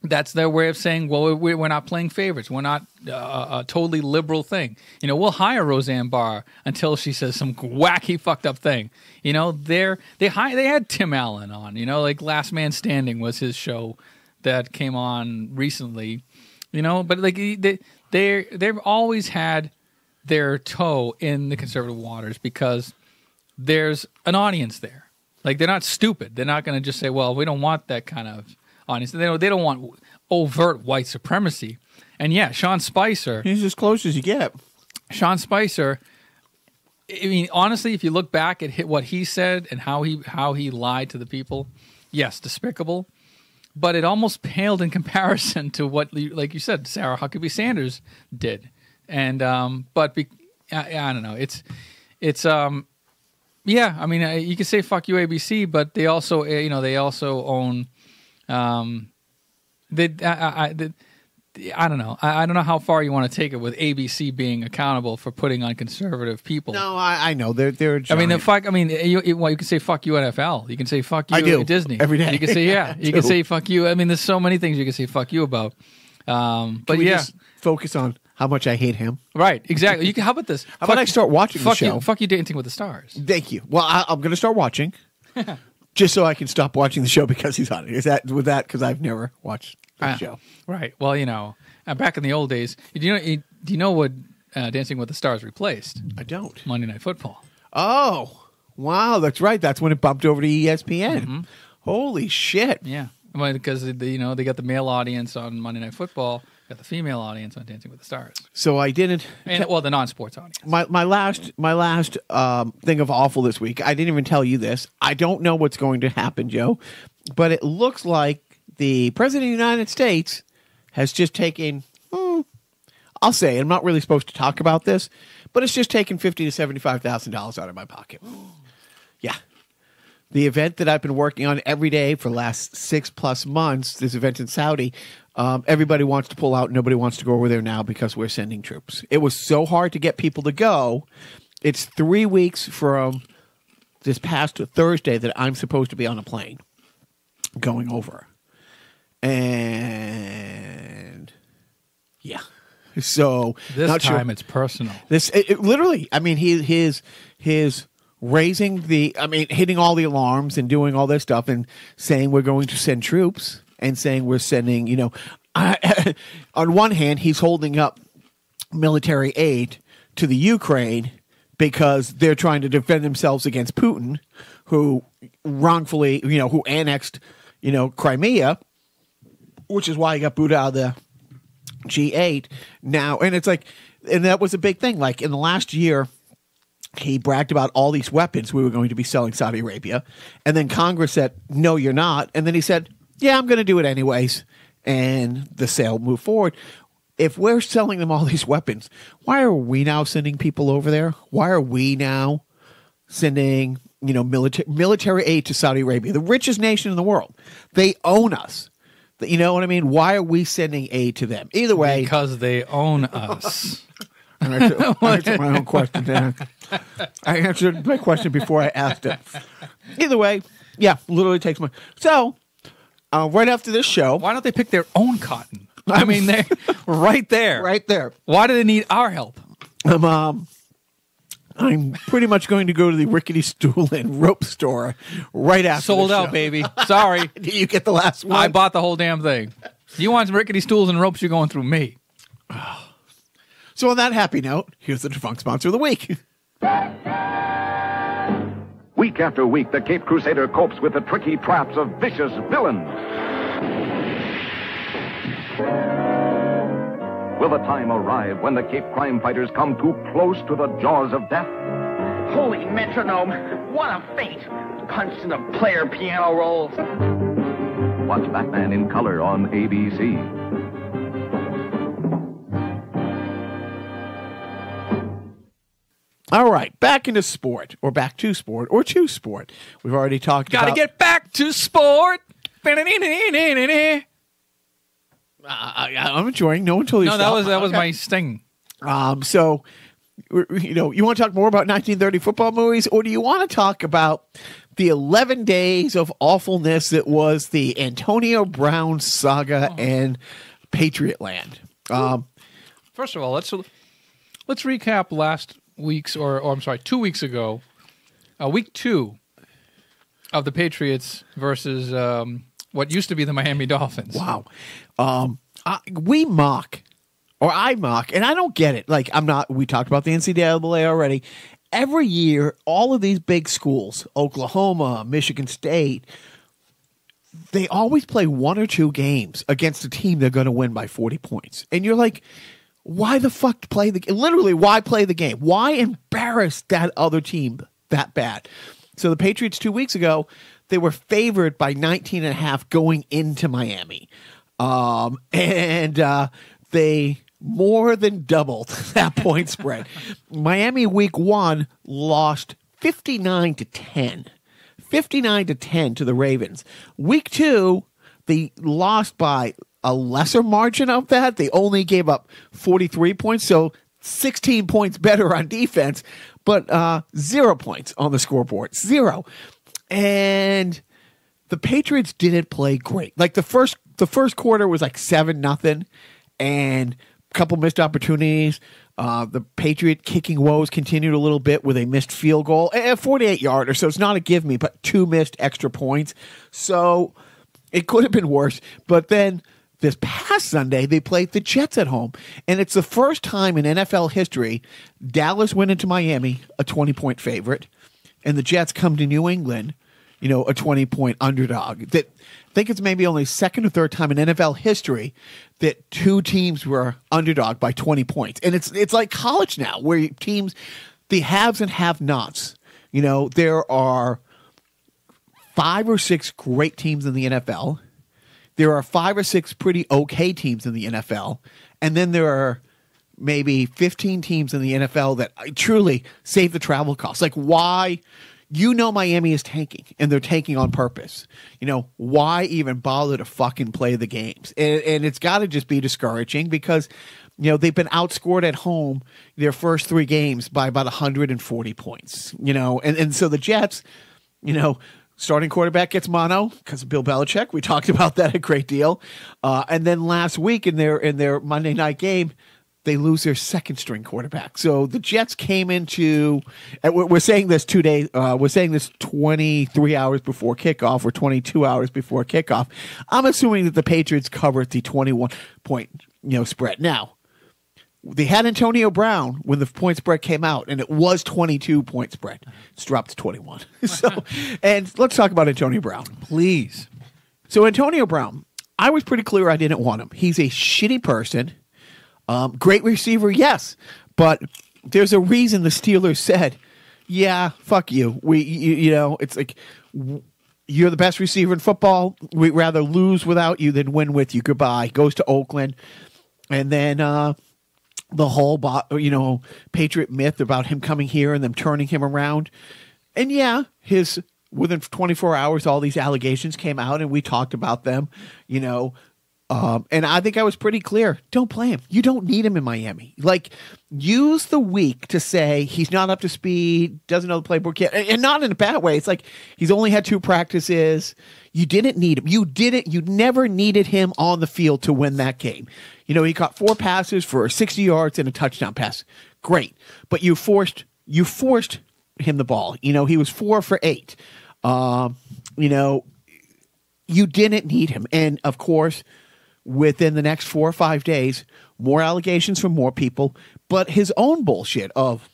that's their way of saying, well, we're not playing favorites. We're not a totally liberal thing. We'll hire Roseanne Barr until she says some wacky fucked up thing. They had Tim Allen on. Like Last Man Standing was his show that came on recently. But like they've always had their toe in the conservative waters because there's an audience there. Like, they're not stupid. They're not going to just say, well, we don't want that kind of audience. They don't want overt white supremacy. And yeah, Sean Spicer. He's as close as you get. Sean Spicer, I mean, honestly, if you look back at what he said and how he lied to the people, yes, despicable. But it almost paled in comparison to what, like you said, Sarah Huckabee Sanders did. And I don't know. It's yeah. I mean, you can say fuck you ABC, but they also own I don't know. I don't know how far you want to take it with ABC being accountable for putting on conservative people. No, I know they're. Giant. I mean, fuck. I mean, you can say fuck you NFL. You can say fuck you Disney every day. You can say You can say fuck you. I mean, there's so many things you can say fuck you about. But yeah, just focus on how much I hate him. Right, exactly. How about this? How about I start watching the show? Fuck you, Dancing with the Stars. Thank you. Well, I'm going to start watching, just so I can stop watching the show because he's on it. Is that because I've never watched the show? Right. Well, back in the old days, do you know what Dancing with the Stars replaced? I don't. Monday Night Football. Oh, wow, that's right. That's when it bumped over to ESPN. Mm-hmm. Holy shit! Yeah, well, because they got the male audience on Monday Night Football. Got the female audience on Dancing with the Stars. So I didn't. The non-sports audience. My last thing of awful this week. I didn't even tell you this. I don't know what's going to happen, Joe, but it looks like the President of the United States has just taken. I'll say I'm not really supposed to talk about this, but it's just taken $50,000 to $75,000 out of my pocket. Yeah. The event that I've been working on every day for the last 6+ months, this event in Saudi, everybody wants to pull out. Nobody wants to go over there now because we're sending troops. It was so hard to get people to go. It's 3 weeks from this past Thursday that I'm supposed to be on a plane going over. And yeah. So this time it's personal. It literally, I mean, his hitting all the alarms and doing all this stuff and saying we're going to send troops and saying we're sending, on one hand, he's holding up military aid to the Ukraine because they're trying to defend themselves against Putin, who wrongfully, who annexed, Crimea, which is why he got booted out of the G8 now. And it's like, and that was a big thing. Like in the last year, he bragged about all these weapons we were going to be selling Saudi Arabia. And then Congress said, no, you're not. And then he said, yeah, I'm going to do it anyways. And the sale moved forward. If we're selling them all these weapons, why are we now sending people over there? Why are we now sending, military aid to Saudi Arabia, the richest nation in the world? They own us. You know what I mean? Why are we sending aid to them? Either way. Because they own us. I answered my own question there. I answered my question before I asked it. Either way, yeah, literally takes my... So, right after this show... Why don't they pick their own cotton? I mean, they're right there. Right there. Why do they need our help? I'm pretty much going to go to the rickety stool and rope store right after Sold out, baby. Sorry. Did you get the last one? I bought the whole damn thing. You want some rickety stools and ropes, you're going through me. So on that happy note, here's the defunct sponsor of the week. week after week, the Cape Crusader copes with the tricky traps of vicious villains. Will the time arrive when the Cape crime fighters come too close to the jaws of death? Holy metronome, what a fate! Punched in the player piano rolls. Watch Batman in color on ABC. All right, back into sport, or back to sport, or choose sport. We've already talked about... Gotta get back to sport! I'm enjoying. No one told you. No, that was my sting. So, you want to talk more about 1930 football movies, or do you want to talk about the 11 days of awfulness that was the Antonio Brown saga and Patriot land? First of all, let's recap last week's, or I'm sorry, 2 weeks ago, week 2 of the Patriots versus what used to be the Miami Dolphins. Wow. We mock, or I mock, and I don't get it. Like, we talked about the NCAA already. Every year, all of these big schools, Oklahoma, Michigan State, they always play 1 or 2 games against a team they're going to win by 40 points. And you're like, why the fuck play the game? Literally, why play the game? Why embarrass that other team that bad? So the Patriots 2 weeks ago, they were favored by 19.5 going into Miami. And they more than doubled that point spread. Miami week 1 lost 59-10. 59-10 to the Ravens. Week 2, they lost by a lesser margin of that. They only gave up 43 points, so 16 points better on defense, but 0 points on the scoreboard. 0. And the Patriots didn't play great. Like the first quarter was like 7-0, and a couple missed opportunities. The Patriot kicking woes continued a little bit with a missed field goal, a 48-yarder, so it's not a give me, but 2 missed extra points. So it could have been worse. But then this past Sunday, they played the Jets at home, and it's the first time in NFL history Dallas went into Miami a 20-point favorite, and the Jets come to New England, a 20-point underdog. That I think it's maybe only second or third time in NFL history that 2 teams were underdog by 20 points. And it's like college now, where teams, the haves and have-nots. There are 5 or 6 great teams in the NFL. There are 5 or 6 pretty okay teams in the NFL. And then there are maybe 15 teams in the NFL that truly save the travel costs. Like, why? Miami is tanking, and they're tanking on purpose. Why even bother to fucking play the games? And it's got to just be discouraging because, they've been outscored at home their first 3 games by about 140 points, and so the Jets, starting quarterback gets mono because of Bill Belichick. We talked about that a great deal. And then last week in their Monday night game, they lose their second string quarterback. So the Jets came into, and we're saying this 2 days, we're saying this 23 hours before kickoff or 22 hours before kickoff. I'm assuming that the Patriots covered the 21-point spread. Now, they had Antonio Brown when the point spread came out, and it was 22-point spread. It's dropped to 21. And let's talk about Antonio Brown, please. So Antonio Brown, I was pretty clear I didn't want him. He's a shitty person. Great receiver, yes, but there's a reason the Steelers said, "Yeah, fuck you." It's like you're the best receiver in football. We'd rather lose without you than win with you. Goodbye. Goes to Oakland, and then the whole Patriot myth about him coming here and them turning him around, and within 24 hours, all these allegations came out, and we talked about them, and I think I was pretty clear. Don't play him. You don't need him in Miami. Like, use the week to say he's not up to speed, doesn't know the playbook yet, and not in a bad way. It's like he's only had 2 practices. You didn't need him. You never needed him on the field to win that game. He caught 4 passes for 60 yards and a touchdown pass. Great. But you forced him the ball. He was 4 for 8. You didn't need him. And of course, within the next 4 or 5 days, more allegations from more people, but his own bullshit of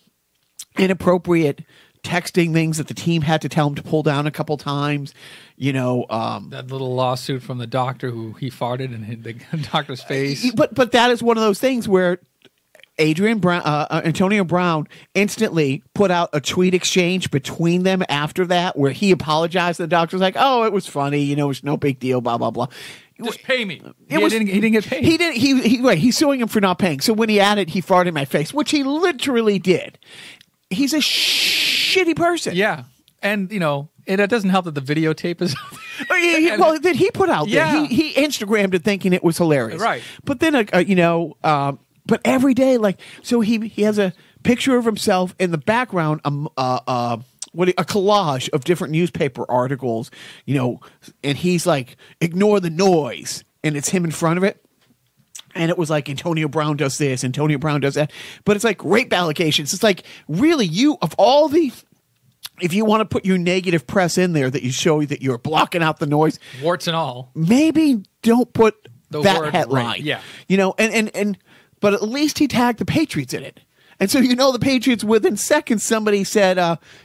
inappropriate texting things that the team had to tell him to pull down a couple times. That little lawsuit from the doctor who he farted in the doctor's face. But that is one of those things where Antonio Brown instantly put out a tweet exchange between them after that, where he apologized. The doctor was like, "Oh, it was funny. It's no big deal." Blah blah blah. Just pay me. He didn't get paid. He did. He's suing him for not paying. So when he added, he farted in my face, which he literally did. He's a shitty person. Yeah, and it doesn't help that the videotape is. Well, that he put out there. Yeah. He Instagrammed it thinking it was hilarious. Right. But then but every day, so he has a picture of himself in the background, a collage of different newspaper articles, and he's like, ignore the noise, and it's him in front of it. And it was like, Antonio Brown does this, Antonio Brown does that. But it's like rape allegations. It's like, really, if you want to put your negative press in there that you show that you're blocking out the noise, warts and all, maybe don't put that Rape. headline. Yeah. But at least he tagged the Patriots in it. And so, the Patriots, within seconds, somebody said,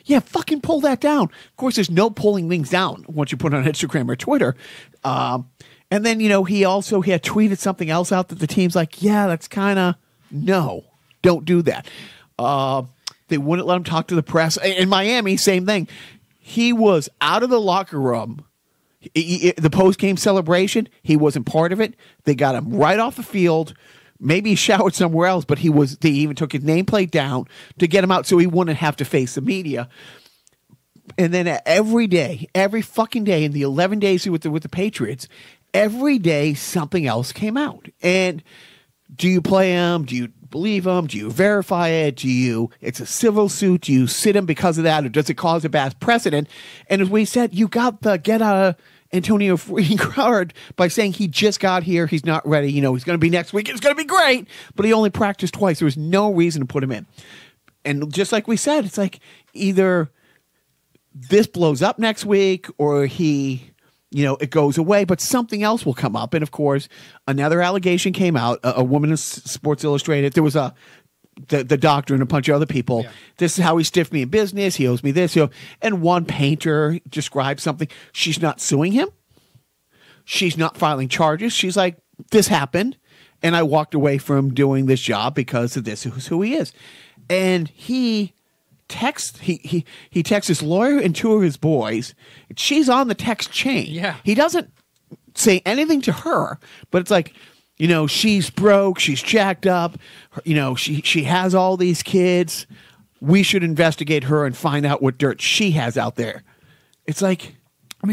yeah, fucking pull that down. Of course, there's no pulling things down once you put it on Instagram or Twitter. And then, he had tweeted something else out that the team's like, yeah, that's kind of, no, don't do that. They wouldn't let him talk to the press. In Miami, same thing. He was out of the locker room. The post-game celebration, he wasn't part of it. They got him right off the field. Maybe he showered somewhere else, but they even took his nameplate down to get him out so he wouldn't have to face the media. And then every fucking day in the 11 days he was with the Patriots, every day something else came out. And do you play him? Do you believe him? Do you verify it? It's a civil suit? Do you sit him because of that? Or does it cause a bad precedent? And as we said, you got the get out of Antonio freaking Crowd by saying he just got here. He's not ready. He's going to be next week. It's going to be great. But he only practiced twice. There was no reason to put him in. And just like we said, it's like either this blows up next week or it goes away, but something else will come up. And of course, another allegation came out. A woman in Sports Illustrated. There was the doctor and a bunch of other people. Yeah. This is how he stiffed me in business. He owes me this. And one painter described something. She's not suing him. She's not filing charges. She's like, this happened, and I walked away from doing this job because of this. Is who he is. And he texts his lawyer and two of his boys. She's on the text chain. Yeah. He doesn't say anything to her, but it's like, she's broke, she's jacked up, she has all these kids. We should investigate her and find out what dirt she has out there. It's like,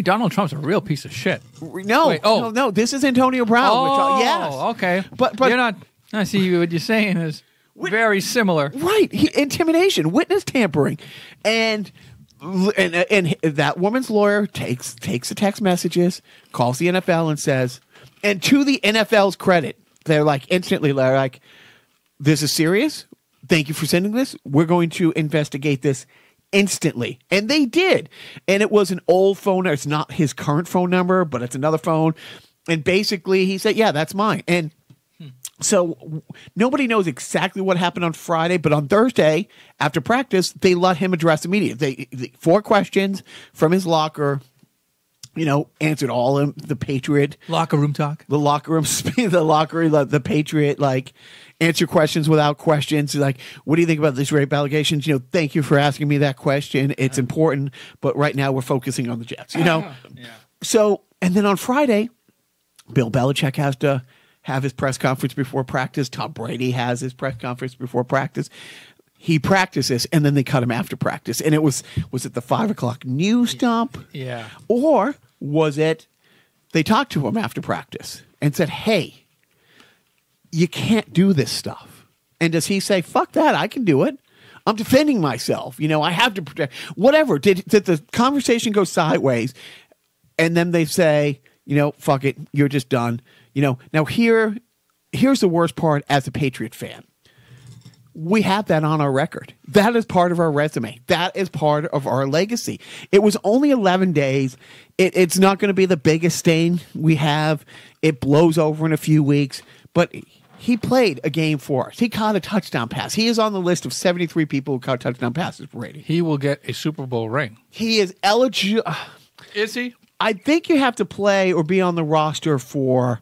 Donald Trump's a real piece of shit. No, this is Antonio Brown. Yes. Okay. But you're not. I see what you're saying is very similar. Right. Intimidation, witness tampering, and that woman's lawyer takes the text messages, calls the NFL and says. And to the NFL's credit, they're like, this is serious. Thank you for sending this. We're going to investigate this instantly. And they did. And it was an old phone. It's not his current phone number, but it's another phone. And basically he said, yeah, that's mine. And so nobody knows exactly what happened on Friday, but on Thursday after practice, they let him address the media. They 4 questions from his locker. Answered all of the Patriot locker room talk. The Patriot, answer questions without questions. Like, what do you think about these rape allegations? Thank you for asking me that question. It's important, but right now we're focusing on the Jets. Yeah. So, and then on Friday, Bill Belichick has to have his press conference before practice. Tom Brady has his press conference before practice. He practices, and then they cut him after practice. And it was it the 5:00 news dump? Yeah. Or was it they talked to him after practice and said, hey, you can't do this stuff. And does he say, fuck that, I can do it. I'm defending myself. I have to protect. Whatever. Did the conversation go sideways? And then they say, fuck it, you're just done. Now here's the worst part as a Patriot fan. We have that on our record. That is part of our resume. That is part of our legacy. It was only 11 days. It's not going to be the biggest stain we have. It blows over in a few weeks. But He played a game for us. He caught a touchdown pass. He is on the list of 73 people who caught touchdown passes for Brady. He will get a Super Bowl ring. He is eligible. Is he? I think you have to play or be on the roster for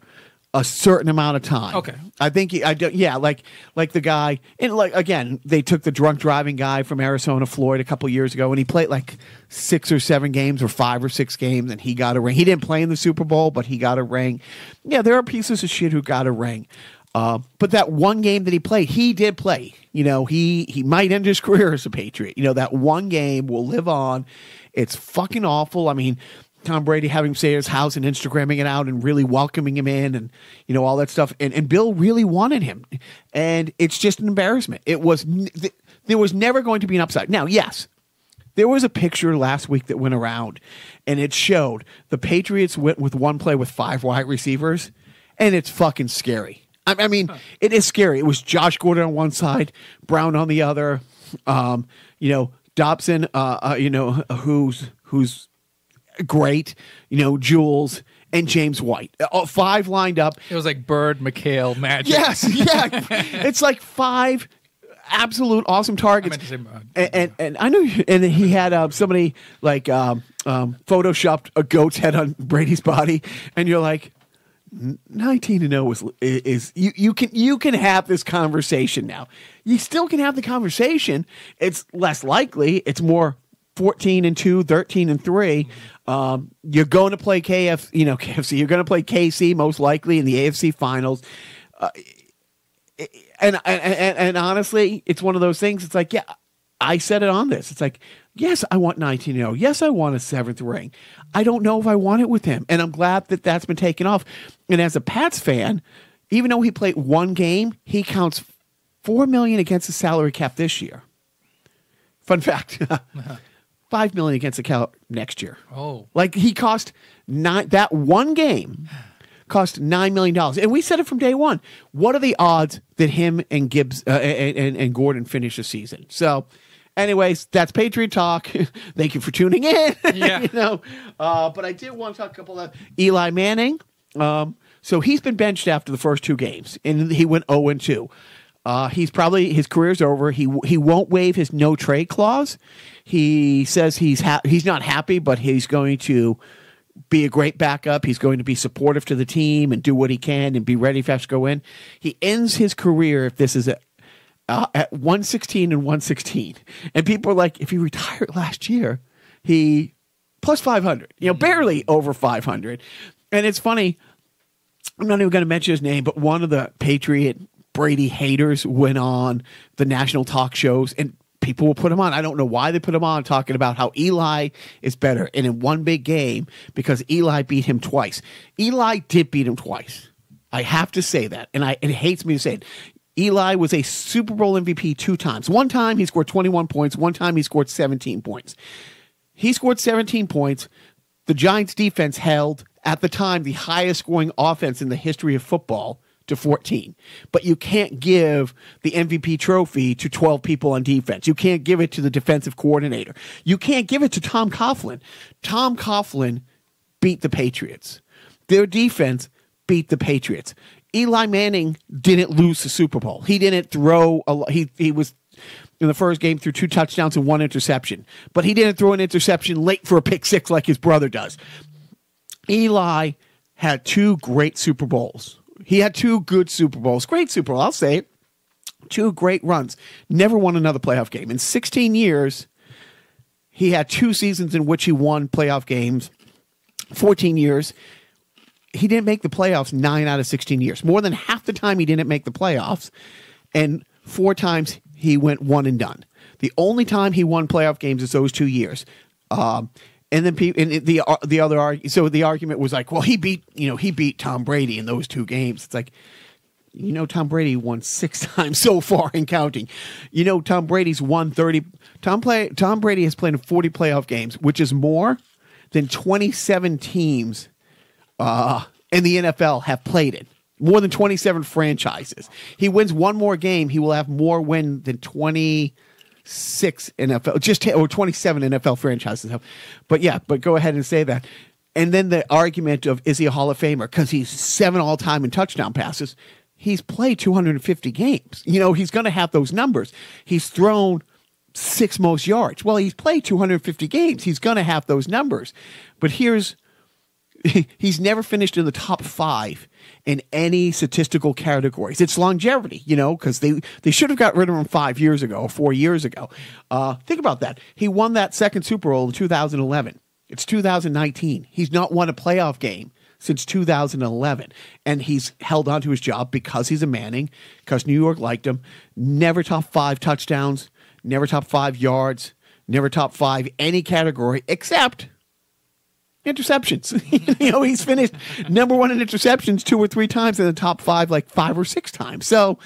a certain amount of time. Okay. I think like the guy, and like again, they took the drunk driving guy from Arizona, Floyd, a couple years ago, and he played like 6 or 7 games or 5 or 6 games, and he got a ring. He didn't play in the Super Bowl, but he got a ring. Yeah, there are pieces of shit who got a ring. But that one game that he played, he did play. You know, he might end his career as a Patriot. You know, that one game will live on. It's fucking awful. I mean, Tom Brady having him stay at his house and Instagramming it out and really welcoming him in and, you know, all that stuff. And Bill really wanted him. And it's just an embarrassment. There was never going to be an upside. Now, yes, there was a picture last week that went around and it showed the Patriots went with one play with 5 wide receivers, and it's fucking scary. I mean, it is scary. It was Josh Gordon on one side, Brown on the other, you know, Dobson, you know, who's great, you know, Jules and James White. 5 lined up. It was like Bird, McHale, Magic. Yes, yeah. It's like 5 absolute awesome targets. I meant to say, and I know, and he had somebody like photoshopped a goat's head on Brady's body, and you're like, 19-0 is you can have this conversation now. You still can have the conversation. It's less likely. It's more 14-2, 13-3. You're going to play KFC. You're going to play KC most likely in the AFC finals. And honestly, it's one of those things. It's like, yeah, I said it on this. It's like, yes, I want 19-0. Yes, I want a 7th ring. I don't know if I want it with him. And I'm glad that that's been taken off. And as a Pats fan, even though he played one game, he counts $4 million against the salary cap this year. Fun fact. $5 million against the cap next year. Oh. Like he cost that one game cost $9 million. And we said it from day one. What are the odds that him and Gibbs and Gordon finish the season? So anyways, that's Patriot Talk. Thank you for tuning in. Yeah. You know, but I did want to talk a couple of Eli Manning. So he's been benched after the first 2 games, and he went 0-2. His career's over. He won't waive his no trade clause. He says he's not happy, but he's going to be a great backup. He's going to be supportive to the team and do what he can and be ready if he has to go in. He ends his career if this is at 116-116. And people are like, if he retired last year, he plus 500, you know, barely over 500. And it's funny, I'm not even going to mention his name, but one of the Patriot Brady haters went on the national talk shows, and people will put him on. I don't know why they put him on, talking about how Eli is better. And in one big game, because Eli beat him twice. Eli did beat him twice. I have to say that. And it hates me to say it. Eli was a Super Bowl MVP 2 times. One time he scored 21 points. One time he scored 17 points. He scored 17 points. The Giants defense held, at the time, the highest scoring offense in the history of football to 14. But you can't give the MVP trophy to 12 people on defense. You can't give it to the defensive coordinator. You can't give it to Tom Coughlin. Tom Coughlin beat the Patriots. Their defense beat the Patriots. Eli Manning didn't lose the Super Bowl. He didn't throw he was in the first game threw 2 touchdowns and 1 interception. But he didn't throw an interception late for a pick 6 like his brother does. Eli had 2 great Super Bowls. He had 2 good Super Bowls. Great Super Bowl, I'll say it. 2 great runs. Never won another playoff game. In 16 years, he had 2 seasons in which he won playoff games. 14 years, he didn't make the playoffs 9 out of 16 years. More than half the time he didn't make the playoffs. And 4 times he went one and done. The only time he won playoff games is those 2 years. And then the argument was like, well, he beat Tom Brady in those 2 games. It's like, Tom Brady won 6 times so far and counting. Tom Brady's won 30. Tom Brady has played in 40 playoff games, which is more than 27 teams in the NFL have played it. More than 27 franchises. He wins 1 more game, he will have more win than 26 NFL, or 27 NFL franchises have. But go ahead and say that. And then the argument of, is he a Hall of Famer? Because he's 7 all-time in touchdown passes. he's played 250 games. He's going to have those numbers. He's thrown 6 most yards. Well, he's played 250 games. He's going to have those numbers. But he's never finished in the top 5 in any statistical categories. It's longevity, because they should have got rid of him 5 years ago, 4 years ago. Think about that. He won that second Super Bowl in 2011. It's 2019. He's not won a playoff game since 2011. And he's held on to his job because he's a Manning, because New York liked him. Never top 5 touchdowns, never top 5 yards, never top 5 any category except interceptions. He's finished number 1 in interceptions 2 or 3 times, in the top 5 like 5 or 6 times. So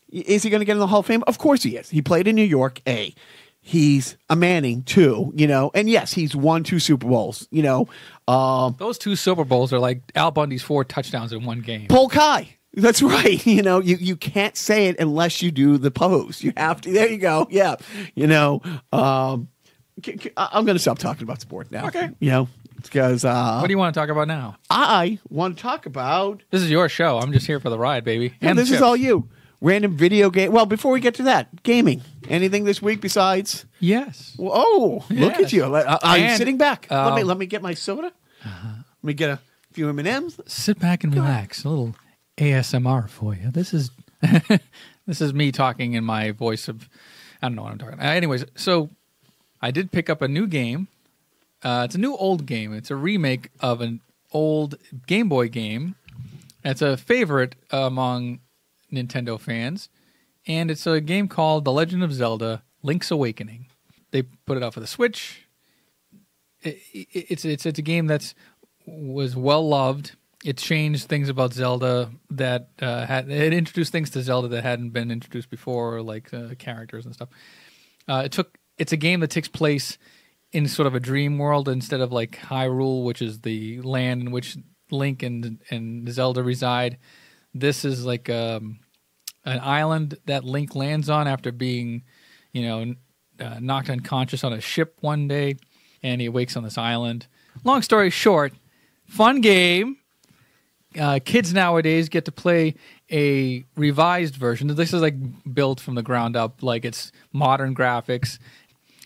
is he going to get in the Hall of Fame? Of course he is. He played in New York, A. He's a Manning, too, and yes, he's won 2 Super Bowls, Those 2 Super Bowls are like Al Bundy's 4 touchdowns in one game. Polk High. That's right. You can't say it unless you do the pose. You have to. There you go. Yeah. I'm going to stop talking about sport now. Okay. Because what do you want to talk about now? I want to talk about. This is your show. I'm just here for the ride, baby. And this is all you. Random video game. Well, before we get to that, gaming. Anything this week besides? Yes. Oh, look at you. I'm sitting back. Let me get my soda. Uh-huh. Let me get a few M&Ms. Sit back and relax. A little ASMR for you. This is this is me talking in my voice of, I don't know what I'm talking about. Anyways, so I did pick up a new game. It's a new old game. It's a remake of an old Game Boy game. It's a favorite among Nintendo fans, and it's a game called The Legend of Zelda: Link's Awakening. They put it out for the Switch. It's a game that was well loved. It changed things about Zelda that it introduced things to Zelda that hadn't been introduced before, like characters and stuff. It's a game that takes place in sort of a dream world instead of like Hyrule, which is the land in which Link and Zelda reside. This is like an island that Link lands on after being, knocked unconscious on a ship one day, and he awakes on this island. Long story short, fun game. Kids nowadays get to play a revised version. This is like built from the ground up, like it's modern graphics.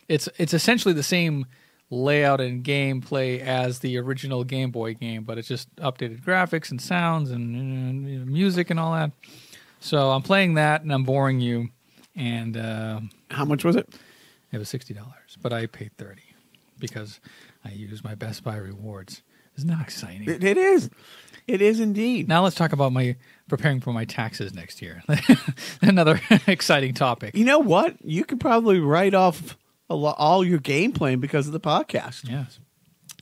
It's essentially the same layout and gameplay as the original Game Boy game, but it's just updated graphics and sounds and music and all that. So I'm playing that, and I'm boring you. And how much was it? It was $60, but I paid $30 because I used my Best Buy rewards. Isn't that exciting? It is. It is indeed. Now let's talk about preparing for my taxes next year. Another exciting topic. You know what? You could probably write off all your game playing because of the podcast. Yes.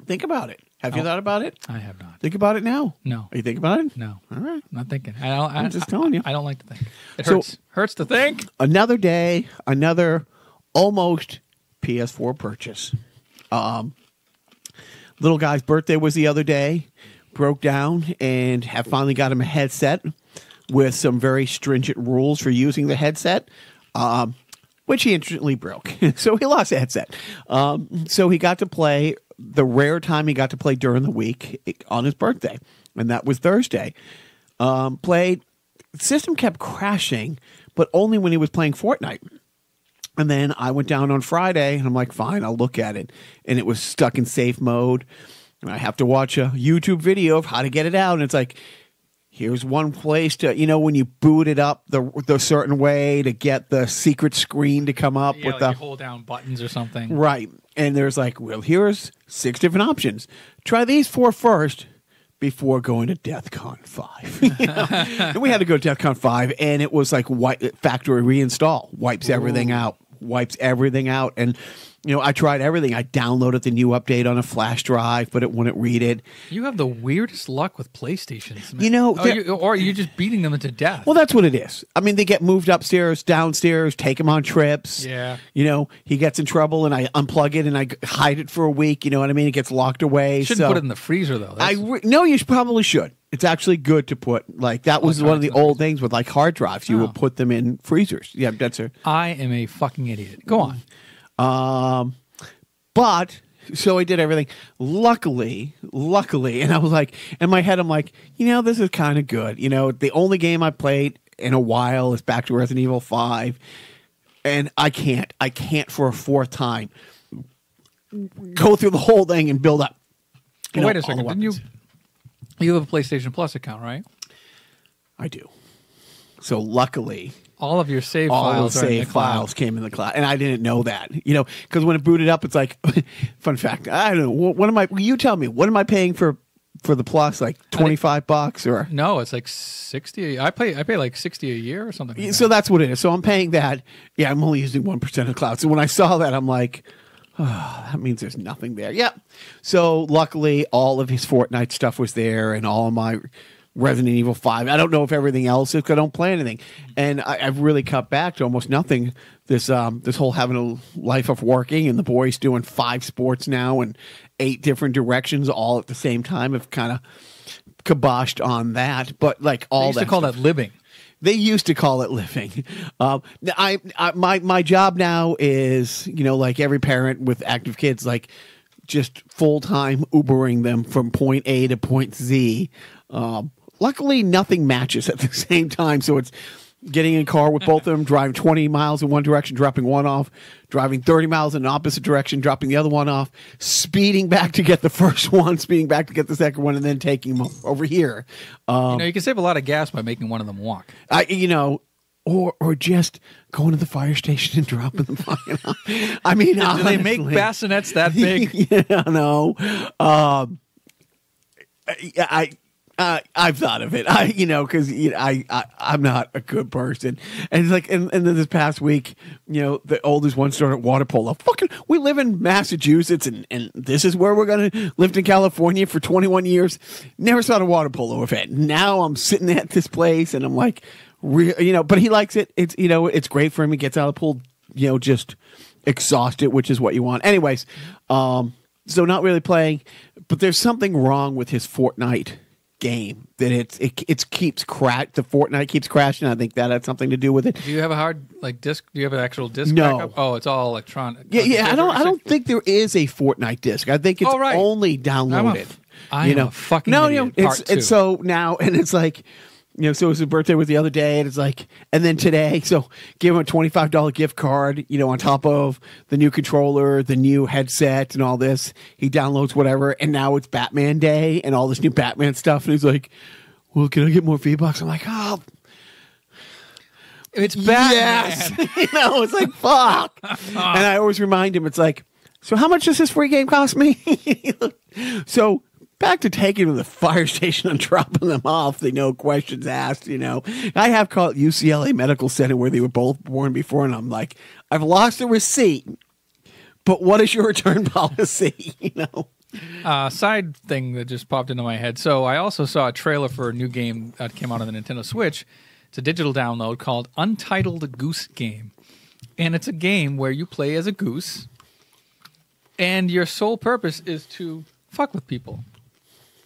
Think about it. Have you thought about it? I have not. Think about it now. No. Are you thinking about it? No. All right. I'm not thinking. I'm just telling you. I don't like to think. It hurts. Hurts to think. Another day, another almost PS4 purchase. Little guy's birthday was the other day. Broke down and have finally got him a headset with some very stringent rules for using the headset. Which he instantly broke. So he lost the headset. So he got to play the rare time he got to play during the week on his birthday. And that was Thursday. Played. The system kept crashing, but only when he was playing Fortnite. And then I went down on Friday, and I'm like, fine, I'll look at it. And it was stuck in safe mode. And I have to watch a YouTube video of how to get it out. And it's like, here's one place to, when you boot it up the certain way to get the secret screen to come up with like the you hold down buttons or something. Right. And there's like, well, here's 6 different options. Try these 4 first before going to DEFCON 5. And we had to go to DEFCON 5, and it was like factory reinstall. Wipes everything out. And I tried everything. I downloaded the new update on a flash drive, but it wouldn't read it. You have the weirdest luck with PlayStations, man. Or you're just beating them to death. Well, that's what it is. I mean, they get moved upstairs, downstairs, take them on trips. Yeah. He gets in trouble, and I unplug it, and I hide it for a week. You know what I mean? It gets locked away. You shouldn't put it in the freezer, though. No, you probably should. It's actually good to put, that was one of the old things with, hard drives. You would put them in freezers. Yeah, that's I am a fucking idiot. Go on. But So I did everything. Luckily, and I was like, in my head, I'm like, this is kind of good. The only game I played in a while is back to Resident Evil 5, and I can't for a fourth time go through the whole thing and build up. Wait a second, didn't you have a PlayStation Plus account, right? I do. So luckily, all of your save files came in the cloud, and I didn't know that. Because when it booted up, it's like, fun fact. I don't know. What am I? You tell me. What am I paying for the Plus? Like $25 or? No, it's like 60. I pay like 60 a year or something. Like so that's what it is. So I'm paying that. Yeah, I'm only using 1% of the cloud. So when I saw that, I'm like, oh, that means there's nothing there. Yeah. So luckily, all of his Fortnite stuff was there, and all of my Resident Evil 5. I don't know if everything else is because I don't play anything. And I've really cut back to almost nothing. This whole having a life of working, and the boys doing 5 sports now and 8 different directions all at the same time have kind of kiboshed on that. But like all they used to call that living. They used to call it living. My job now is, like every parent with active kids, like just full-time Ubering them from point A to point Z. Luckily, nothing matches at the same time, so it's getting in a car with both of them, driving 20 miles in one direction, dropping one off, driving 30 miles in the opposite direction, dropping the other one off, speeding back to get the first one, speeding back to get the second one, and then taking them over here. You can save a lot of gas by making one of them walk. Or just going to the fire station and dropping them. I mean, do honestly, they make bassinets that big? Yeah, no. I've thought of it. Because I'm not a good person, and it's like, and then this past week, the oldest one started water polo. Fucking, we live in Massachusetts, and this is where we're gonna lived in California for 21 years. Never saw a water polo event. Now I'm sitting at this place, and I'm like, but he likes it. It's it's great for him. He gets out of the pool, just exhausted, which is what you want. Anyways, so not really playing, but there's something wrong with his Fortnite game that it keeps the Fortnite keeps crashing. I think that had something to do with it. Do you have a hard disc? Do you have an actual disc? No. Backup? Oh, it's all electronic. Yeah. I don't think there is a Fortnite disc. I think it's only downloaded. I'm a fucking idiot. It's so now, and it's like. So his birthday was the other day, and it's like, and then today, so give him a $25 gift card, on top of the new controller, the new headset, and all this. He downloads whatever, and now it's Batman Day, and all this new Batman stuff, and he's like, well, can I get more V-Bucks? I'm like, oh. It's Batman. Yes. It's like, fuck. And I always remind him, it's like, so how much does this free game cost me? So back to taking them to the fire station and dropping them off. They no questions asked, I have called UCLA Medical Center where they were both born before, and I'm like, I've lost the receipt, but what is your return policy? Side thing that just popped into my head. So I also saw a trailer for a new game that came out on the Nintendo Switch. It's a digital download called Untitled Goose Game. And it's a game where you play as a goose, and your sole purpose is to fuck with people.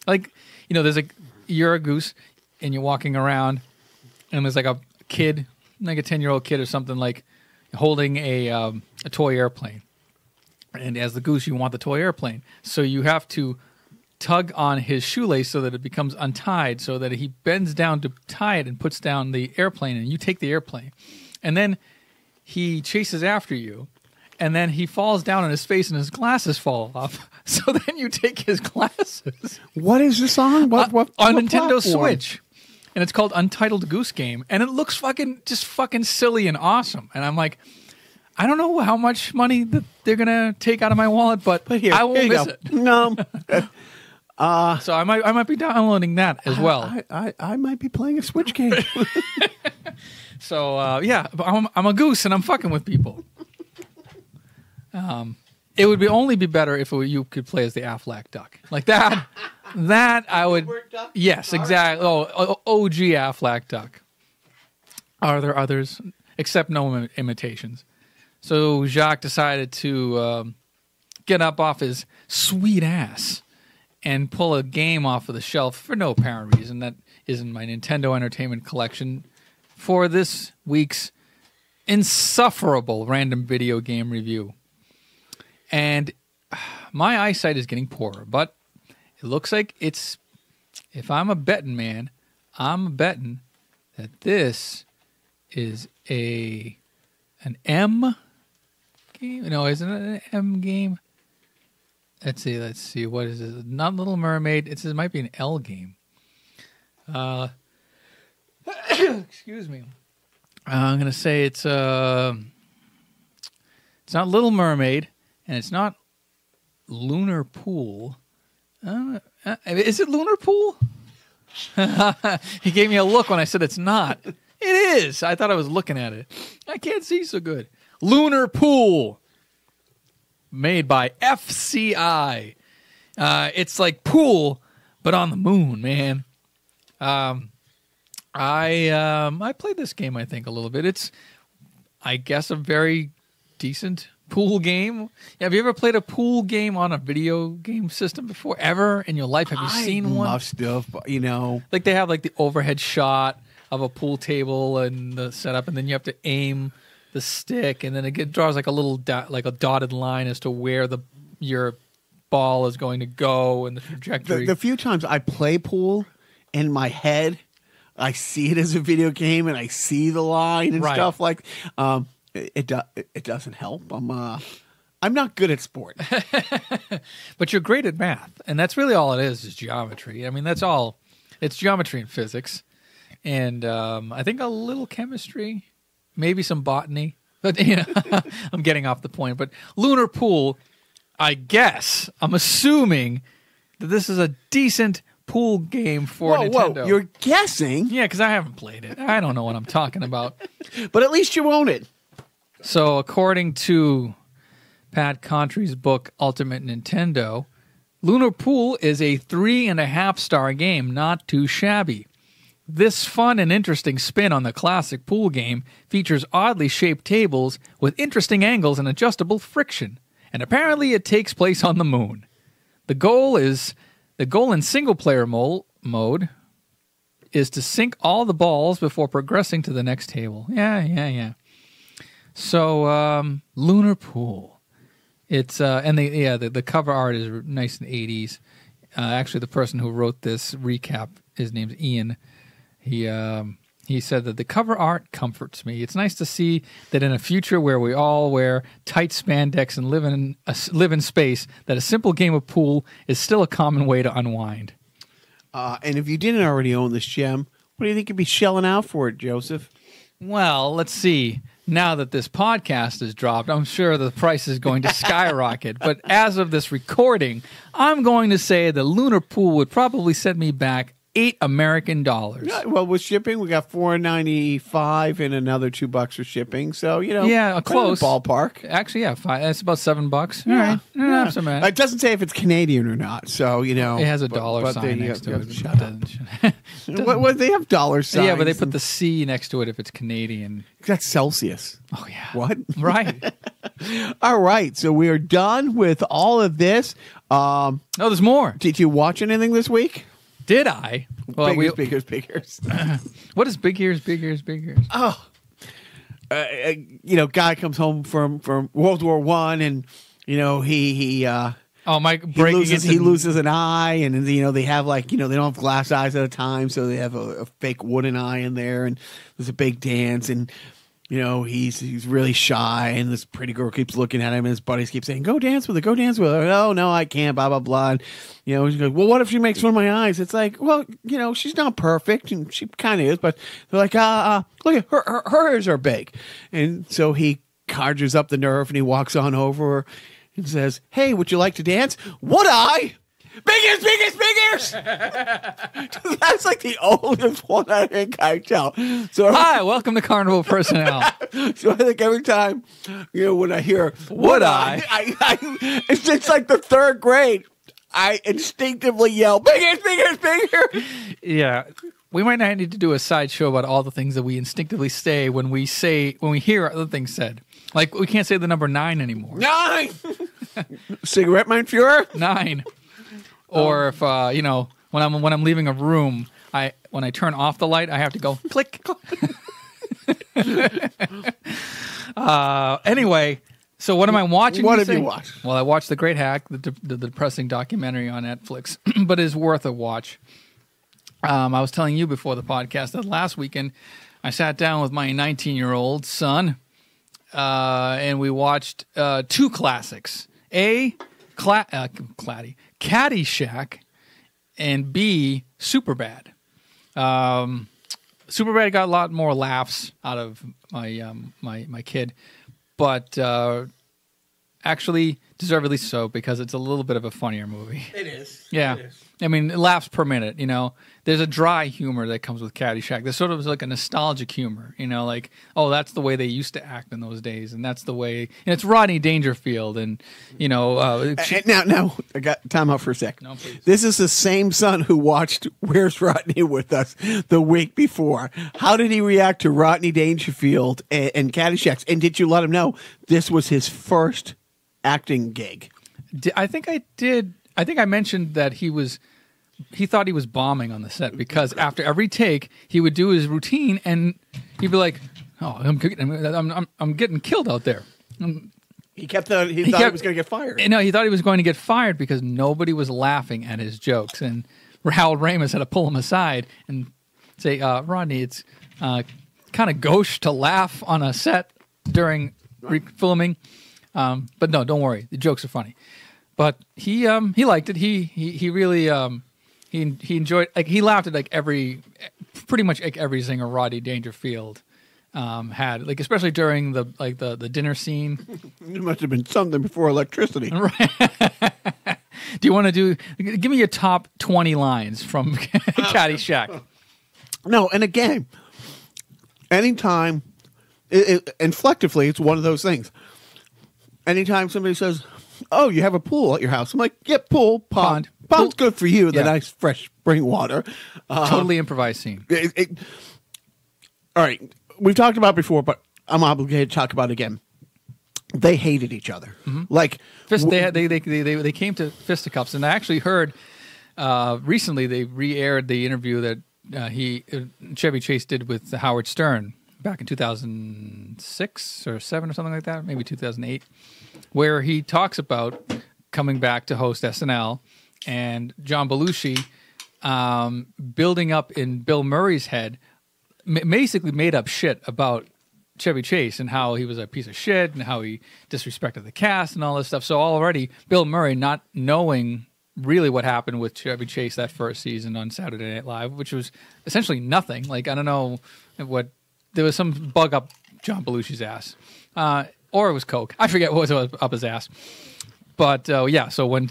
Like, you're a goose, and you're walking around, and there's like a kid, like a 10-year-old kid or something, like holding a toy airplane. And as the goose, you want the toy airplane. So you have to tug on his shoelace so that it becomes untied, so that he bends down to tie it and puts down the airplane, and you take the airplane. And then he chases after you, and then he falls down on his face and his glasses fall off. So then you take his glasses. What is this on? What on Nintendo platform? Switch. And it's called Untitled Goose Game. And it looks fucking silly and awesome. And I'm like, I don't know how much money that they're going to take out of my wallet, but here, I won't miss it. No. So I might be downloading that as well. I might be playing a Switch game. So, but I'm a goose and I'm fucking with people. It would only be better if you could play as the Affleck duck. Like that. That I would. Yes, exactly. Oh, OG Affleck duck. Are there others? Except no imitations. So Jacques decided to get up off his sweet ass and pull a game off of the shelf for no apparent reason that is in my Nintendo Entertainment Collection for this week's insufferable random video game review. And my eyesight is getting poorer, but it looks like it's. If I'm a betting man, I'm betting that this is an M game. No, isn't it an M game? Let's see. What is it? Not Little Mermaid. It says it might be an L game. Excuse me. I'm gonna say it's not Little Mermaid, and it's not Lunar Pool. Is it Lunar Pool? He gave me a look when I said it's not. It is. I thought I was looking at it. I can't see so good. Lunar Pool. Made by FCI. It's like pool, but on the moon, man. I played this game, I think, a little bit. It's, I guess, a very decent pool game. Have you ever played a pool game on a video game system before? Ever in your life? Have you seen one? Must have, you know. Like they have like the overhead shot of a pool table and the setup, and then you have to aim the stick, and then it draws like a little like a dotted line as to where your ball is going to go and the trajectory. The few times I play pool in my head, I see it as a video game and I see the line and stuff like. It doesn't help. I'm not good at sport, but you're great at math, and that's really all it is geometry. I mean, that's all. It's geometry and physics, and I think a little chemistry, maybe some botany. But you know, I'm getting off the point. But Lunar Pool, I guess I'm assuming that this is a decent pool game for Nintendo. Whoa, you're guessing? Yeah, because I haven't played it. I don't know what I'm talking about. But at least you own it. So, according to Pat Contry's book, Ultimate Nintendo, Lunar Pool is a 3.5-star game, not too shabby. This fun and interesting spin on the classic pool game features oddly shaped tables with interesting angles and adjustable friction, and apparently it takes place on the moon. The goal in single-player mode is to sink all the balls before progressing to the next table. Yeah. So, Lunar Pool. It's and the cover art is nice and 80s. Actually, the person who wrote this recap, his name's Ian. He said that the cover art comforts me. It's nice to see that in a future where we all wear tight spandex and live in space, that a simple game of pool is still a common way to unwind. And if you didn't already own this gem, what do you think you'd be shelling out for it, Joseph? Well, let's see. Now that this podcast is dropped, I'm sure the price is going to skyrocket. But as of this recording, I'm going to say that Lunar Pool would probably set me back $8 American. Yeah, well, with shipping, we got $4.95 and another $2 for shipping. So close ballpark. Actually, yeah, that's about $7. All right, not so bad. It doesn't say if it's Canadian or not. So it has a dollar sign next to it. Shut up. What they have dollar signs? Yeah, but they put the C next to it if it's Canadian. That's Celsius. Oh yeah. What? Right. All right. So we are done with all of this. No, there's more. Did you watch anything this week? Did I? Well, Big Ears. What is Big Ears? Oh, guy comes home from World War I, and he loses an eye, and they have they don't have glass eyes at a time, so they have a fake wooden eye in there, and there's a big dance, and he's really shy, and this pretty girl keeps looking at him, and his buddies keep saying, go dance with her. Oh, no, I can't, blah, blah, blah. And, he goes, well, what if she makes one of my eyes? It's like, well, she's not perfect, and she kind of is, but they're like, look at hers are big. And so he conjures up the nerve, and he walks on over and says, hey, would you like to dance? Would I? Big ears! That's like the oldest one I think I tell. So hi, welcome to Carnival Personnel. So I think every time, when I hear would I it's like the third grade. I instinctively yell, big ears! Yeah. We might not need to do a sideshow about all the things that we instinctively say when we hear other things said. Like we can't say the number 9 anymore. 9! Cigarette Mein Fuhrer? 9. Or if when I'm leaving a room, when I turn off the light, I have to go click. Anyway, So what am I watching? What have you watched? Well, I watched The Great Hack, the depressing documentary on Netflix, but it's worth a watch. I was telling you before the podcast that last weekend I sat down with my 19-year-old son, and we watched two classics: Caddyshack, and B, Superbad. Superbad got a lot more laughs out of my kid, but actually deservedly so, because it's a little bit of a funnier movie. It is. Yeah. It is. I mean, laughs per minute, There's a dry humor that comes with Caddyshack. There's sort of like a nostalgic humor, like, oh, that's the way they used to act in those days, and that's the way. And it's Rodney Dangerfield, and now I got time out for a sec. No, please. This is the same son who watched Where's Rodney with us the week before. How did he react to Rodney Dangerfield and Caddyshack? And did you let him know this was his first acting gig? I think I did. I think I mentioned that he thought he was bombing on the set, because after every take he would do his routine and he'd be like, "Oh, I'm getting killed out there." He thought he was going to get fired. No, he thought he was going to get fired because nobody was laughing at his jokes, and Howard Ramis had to pull him aside and say, "Rodney, it's kind of gauche to laugh on a set during filming, but no, don't worry, the jokes are funny." But he liked it. He really he enjoyed, like, he laughed at pretty much every zinger Rodney Dangerfield had, like, especially during the dinner scene. It must have been something before electricity. Right. Do you want to give me your top 20 lines from Caddyshack? No, and again, anytime, inflectively, it's one of those things. Anytime somebody says, "Oh, you have a pool at your house," I'm like, "Yep, pool, pond. Pond's good for you, the nice fresh spring water." Totally improvised scene. All right, we've talked about it before, but I'm obligated to talk about it again. They hated each other. Mm-hmm. Like they came to fisticuffs, and I actually heard recently they re-aired the interview that Chevy Chase did with Howard Stern back in 2006 or 7 or something like that, maybe 2008, where he talks about coming back to host SNL and John Belushi building up in Bill Murray's head, basically made up shit about Chevy Chase and how he was a piece of shit and how he disrespected the cast and all this stuff. So already Bill Murray, not knowing really what happened with Chevy Chase that first season on Saturday Night Live, which was essentially nothing. Like, I don't know what, there was some bug up John Belushi's ass. Or it was coke. I forget what was up his ass. But so when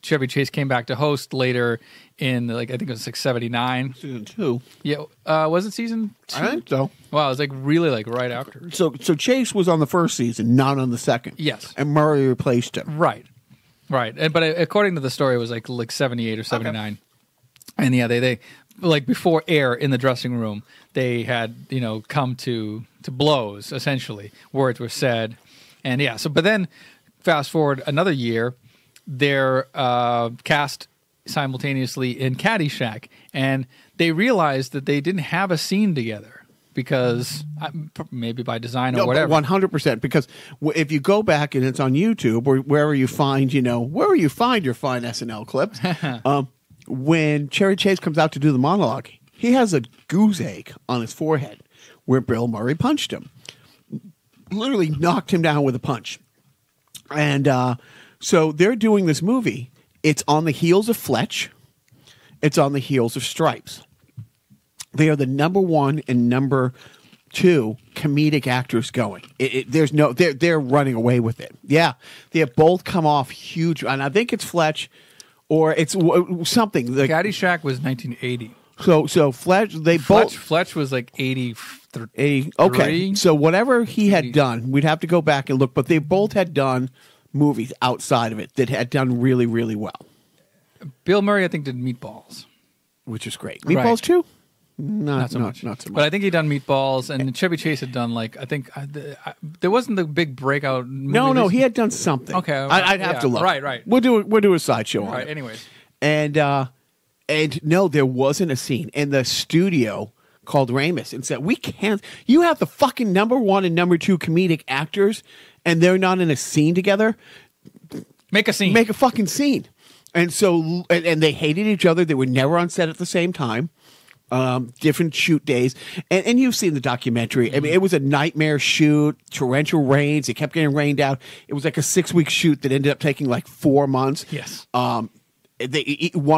Chevy Chase came back to host later in, I think it was 79. Season 2. Yeah. Was it season 2? I think so. Wow, it was really right after. So Chase was on the first season, not on the second. Yes. And Murray replaced him. Right. But according to the story, it was like 78 or 79. Okay. And yeah, they before air in the dressing room, they had, come to blows, essentially. Words were said. And yeah, but then fast forward another year, they're cast simultaneously in Caddyshack, and they realized that they didn't have a scene together because maybe by design or whatever. 100%, because if you go back and it's on YouTube or wherever you find your fine SNL clips, when Chevy Chase comes out to do the monologue, he has a goose egg on his forehead where Bill Murray punched him. Literally knocked him down with a punch. And so they're doing this movie. It's on the heels of Fletch. It's on the heels of Stripes. They are the number 1 and number 2 comedic actors going. They're running away with it. Yeah, they have both come off huge. And I think it's Fletch or it's something. Caddyshack was 1980. So Fletch was like 83. 80. Okay, so whatever he had done, we'd have to go back and look. But they both had done movies outside of it that had done really, really well. Bill Murray, I think, did Meatballs, which is great. Meatballs too? Not so much. But I think he'd done Meatballs, and Chevy Chase had done there wasn't the big breakout movie. No, he had done something. Okay, I'd have to look. Right. We'll do a sideshow on it. Anyways, and no, there wasn't a scene, and the studio called Ramis and said, "We can't. You have the fucking number 1 and number 2 comedic actors, and they're not in a scene together, make a scene. Make a fucking scene. And so, and they hated each other. They were never on set at the same time. Different shoot days. And you've seen the documentary. I mean, it was a nightmare shoot, torrential rains. It kept getting rained out. It was like a 6-week shoot that ended up taking like 4 months. Yes. One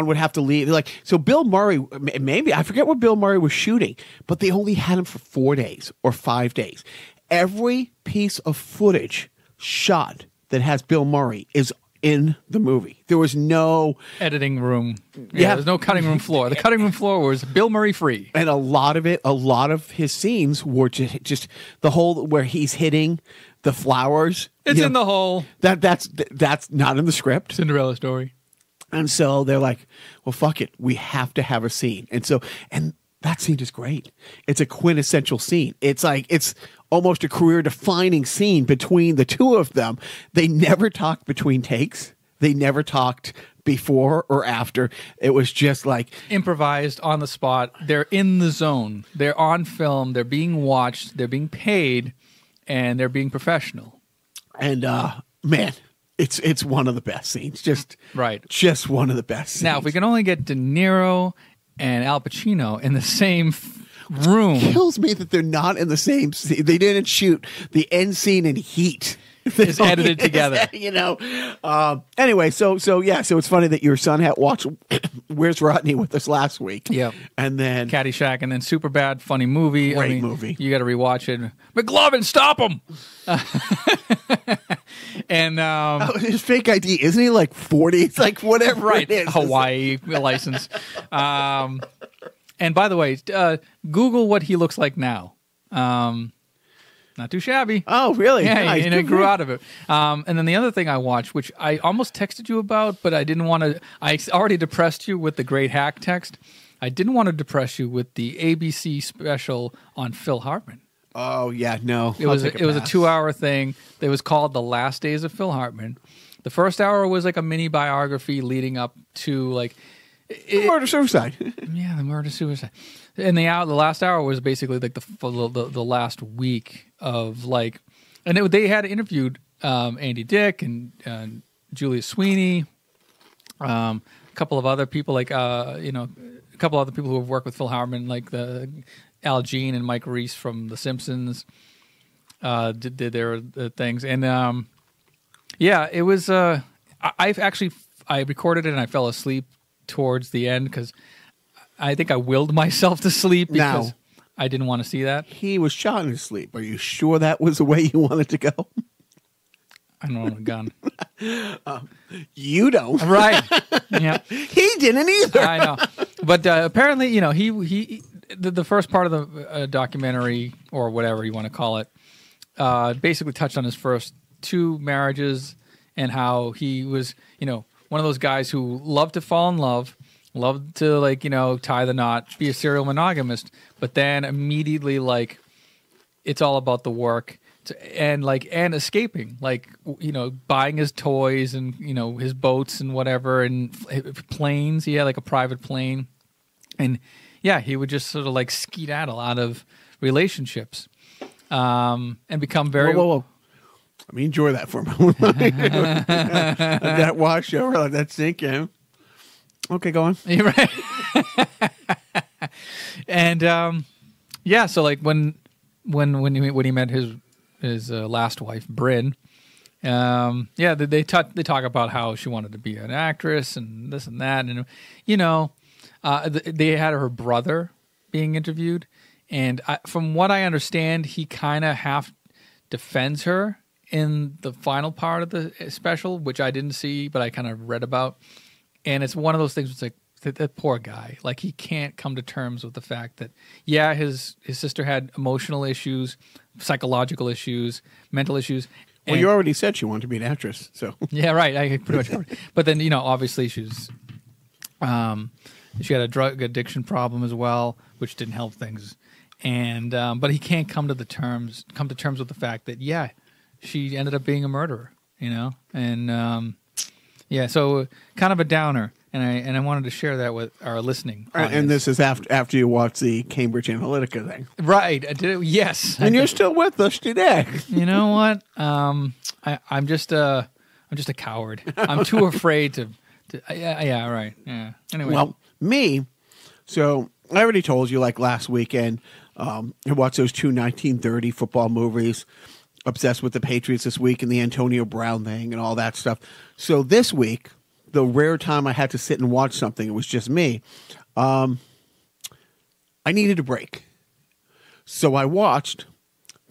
would have to leave. Like, so Bill Murray, maybe, I forget what Bill Murray was shooting, but they only had him for 4 days or 5 days. Every piece of footage shot that has Bill Murray is in the movie. There was no editing room. Yeah, there's no cutting room floor. The cutting room floor was Bill Murray free. And a lot of his scenes were just the whole where he's hitting the flowers. It's in the hole. That's not in the script. Cinderella story. And so they're like, well, fuck it. We have to have a scene. And that scene is great. It's a quintessential scene. It's almost a career-defining scene between the two of them. They never talked between takes. They never talked before or after. It was just like improvised on the spot. They're in the zone. They're on film. They're being watched. They're being paid, and they're being professional. And man, it's one of the best scenes. Just one of the best scenes. Now, if we can only get De Niro and Al Pacino in the same room. It kills me that they're not in the same scene. They didn't shoot the end scene in Heat. It's edited together. Anyway, so it's funny that your son had watched Where's Rodney with us last week. Yeah. And then Caddyshack, and then Superbad, funny movie. Great movie. You got to rewatch it. McLovin, stop him! And his fake ID, isn't he like 40? It's like whatever it is. Hawaii license. And by the way, Google what he looks like now. Not too shabby. Oh, really? Yeah, nice. and it grew out of it. And then the other thing I watched, which I almost texted you about, but I didn't want to. I already depressed you with the Great Hack text. I didn't want to depress you with the ABC special on Phil Hartman. Oh yeah, no. It was a 2-hour thing. It was called The Last Days of Phil Hartman. The first hour was like a mini biography leading up to like murder suicide. Yeah, the murder suicide. And the last hour was basically like the last week of like, and they had interviewed Andy Dick and Julius Sweeney, a couple of other people like a couple other people who have worked with Phil Hartman, like the Al Jean and Mike Reese from The Simpsons, did their things, and it was. I recorded it and I fell asleep towards the end because I think I willed myself to sleep because I didn't want to see that. He was shot in his sleep. Are you sure that was the way you wanted to go? I don't own a gun. You don't. Right. Yeah. He didn't either. I know. But apparently, he the first part of the documentary, or whatever you want to call it, basically touched on his first 2 marriages and how he was, one of those guys who loved to fall in love, loved to tie the knot, be a serial monogamist, but then immediately it's all about the work and escaping, buying his toys and his boats and whatever and planes. He had like a private plane, and he would just sort of skedaddle out of relationships and become very. Whoa. Let me enjoy that for a moment. That wash over, let that sink in. Okay, go on. You're right. And so when he met his last wife, Bryn, they talk about how she wanted to be an actress and this and that, and they had her brother being interviewed, and from what I understand, he kind of half defends her in the final part of the special, which I didn't see, but I kind of read about. And it's one of those things. It's like that poor guy. He can't come to terms with the fact that his sister had emotional issues, psychological issues, mental issues. Well, you already said she wanted to be an actress, so yeah, right. I pretty much covered it. But then obviously she had a drug addiction problem as well, which didn't help things. And but he can't come to terms with the fact that she ended up being a murderer. And so kind of a downer. and I wanted to share that with our listening audience. And this is after you watch the Cambridge Analytica thing, right? I did. Yes, and you're still with us today. You know what? I'm just a coward. I'm too afraid to. Yeah. Right. Yeah. Anyway. Well, me. So I already told you, like last weekend, I watched those two 1930 football movies. Obsessed with the Patriots this week and the Antonio Brown thing and all that stuff. So this week, the rare time I had to sit and watch something, it was just me. I needed a break. So I watched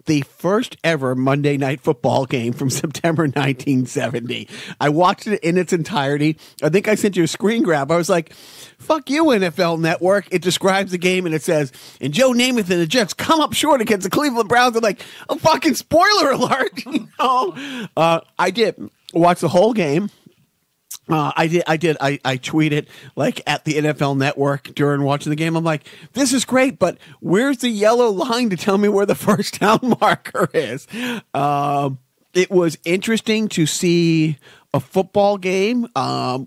the first ever Monday Night Football game from September 1970. I watched it in its entirety. I think I sent you a screen grab. I was like, fuck you, NFL Network. It describes the game and it says, and Joe Namath and the Jets come up short against the Cleveland Browns. I'm like, oh, fucking spoiler alert. I did watch the whole game. I tweeted like at the NFL Network during watching the game. I'm like, this is great, but where's the yellow line to tell me where the first down marker is? It was interesting to see a football game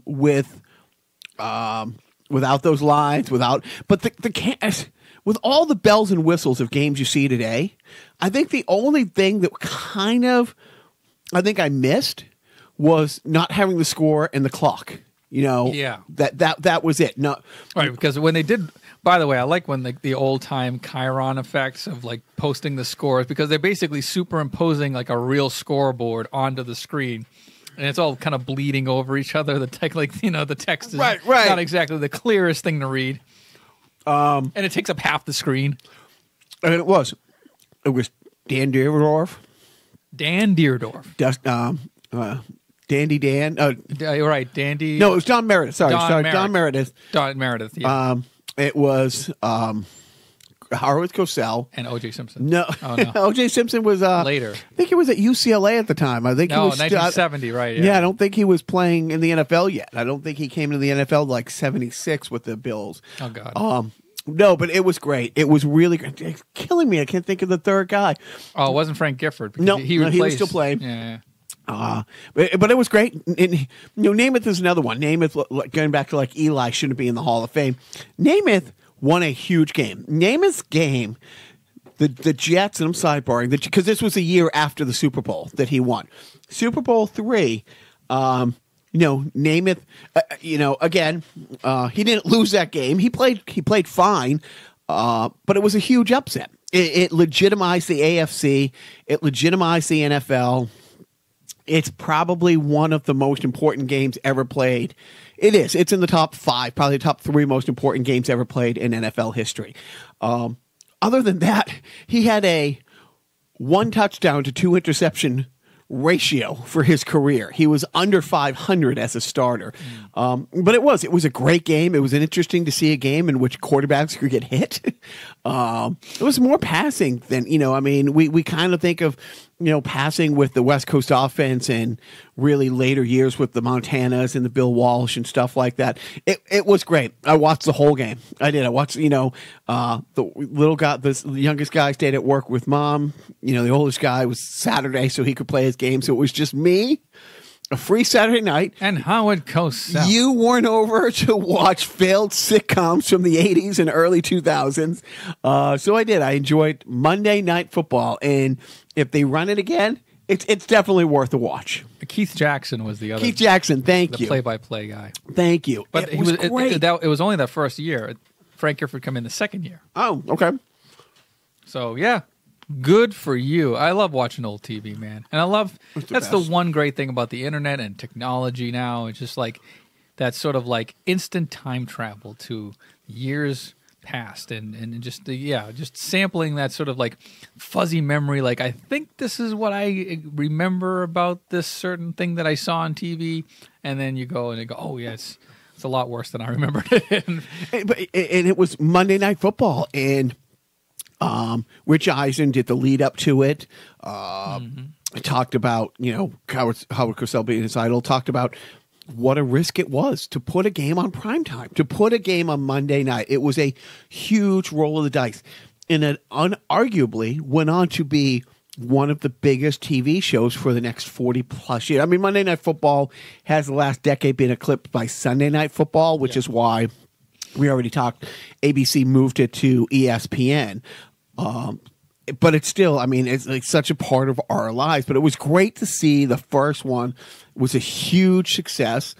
without those lines, but with all the bells and whistles of games you see today, I think the only thing that I missed was not having the score and the clock. Yeah. That was it. No, right, because when they did, by the way, I like when the old time Chiron effects of like posting the scores, because they're basically superimposing like a real scoreboard onto the screen. And it's all kind of bleeding over each other. The text is not exactly the clearest thing to read. And it takes up half the screen. And it was Dan Deerdorf. Dandy Dan. You're right, Dandy. No, it was Don Meredith. Sorry, Don Meredith. Don Meredith, yeah. It was Harwood Cosell. And O.J. Simpson. No. Oh, no. O.J. Simpson was later. I think he was at UCLA at the time. I think he was 1970, right. Yeah, I don't think he was playing in the NFL yet. I don't think he came to the NFL like 76 with the Bills. Oh, God. No, but it was great. It was really great. It's killing me. I can't think of the third guy. Oh, it wasn't Frank Gifford. No, he was still playing. Yeah. But it was great. And, Namath is another one. Namath, going back to like Eli, shouldn't be in the Hall of Fame. Namath won a huge game. Namath's game, the Jets, and I'm sidebarring, because this was a year after the Super Bowl that he won. Super Bowl III, Namath, again, he didn't lose that game. He played fine, but it was a huge upset. It legitimized the AFC. It legitimized the NFL. It's probably one of the most important games ever played. It is. It's in the top 5, probably the top 3 most important games ever played in NFL history. Other than that, he had a 1 touchdown to 2 interception ratio for his career. He was under 500 as a starter. But it was a great game. It was interesting to see a game in which quarterbacks could get hit. It was more passing than, we kind of think of, passing with the West Coast offense and really later years with the Montanas and the Bill Walsh and stuff like that. It was great. I watched the whole game. I did. I watched, the little guy, the youngest guy stayed at work with mom. The oldest guy was Saturday, so he could play his game. So it was just me, a free Saturday night. And Howard Cosell. You weren't over to watch failed sitcoms from the 80s and early 2000s. So I did. I enjoyed Monday Night Football. And if they run it again, it's definitely worth a watch. Keith Jackson was the other. Keith Jackson, thank you. The play-by-play guy. Thank you. But it was great. It was only that first year. Frank Gifford come in the second year. Oh, okay. So, yeah. Good for you. I love watching old TV, man. And I love, that's the one great thing about the internet and technology now. It's just like that sort of like instant time travel to years past and just, just sampling that sort of like fuzzy memory. Like, I think this is what I remember about this certain thing that I saw on TV. And then you go, oh, yeah, it's a lot worse than I remembered it. And it was Monday Night Football. And Rich Eisen did the lead up to it. Talked about, Howard Cosell being his idol, talked about what a risk it was to put a game on primetime, to put a game on Monday night. It was a huge roll of the dice. And it unarguably went on to be one of the biggest TV shows for the next 40 plus years. I mean, Monday Night Football has the last decade been eclipsed by Sunday Night Football, which is why we already talked. ABC moved it to ESPN. But it's still, I mean, it's like such a part of our lives. But it was great to see the first one. It was a huge success.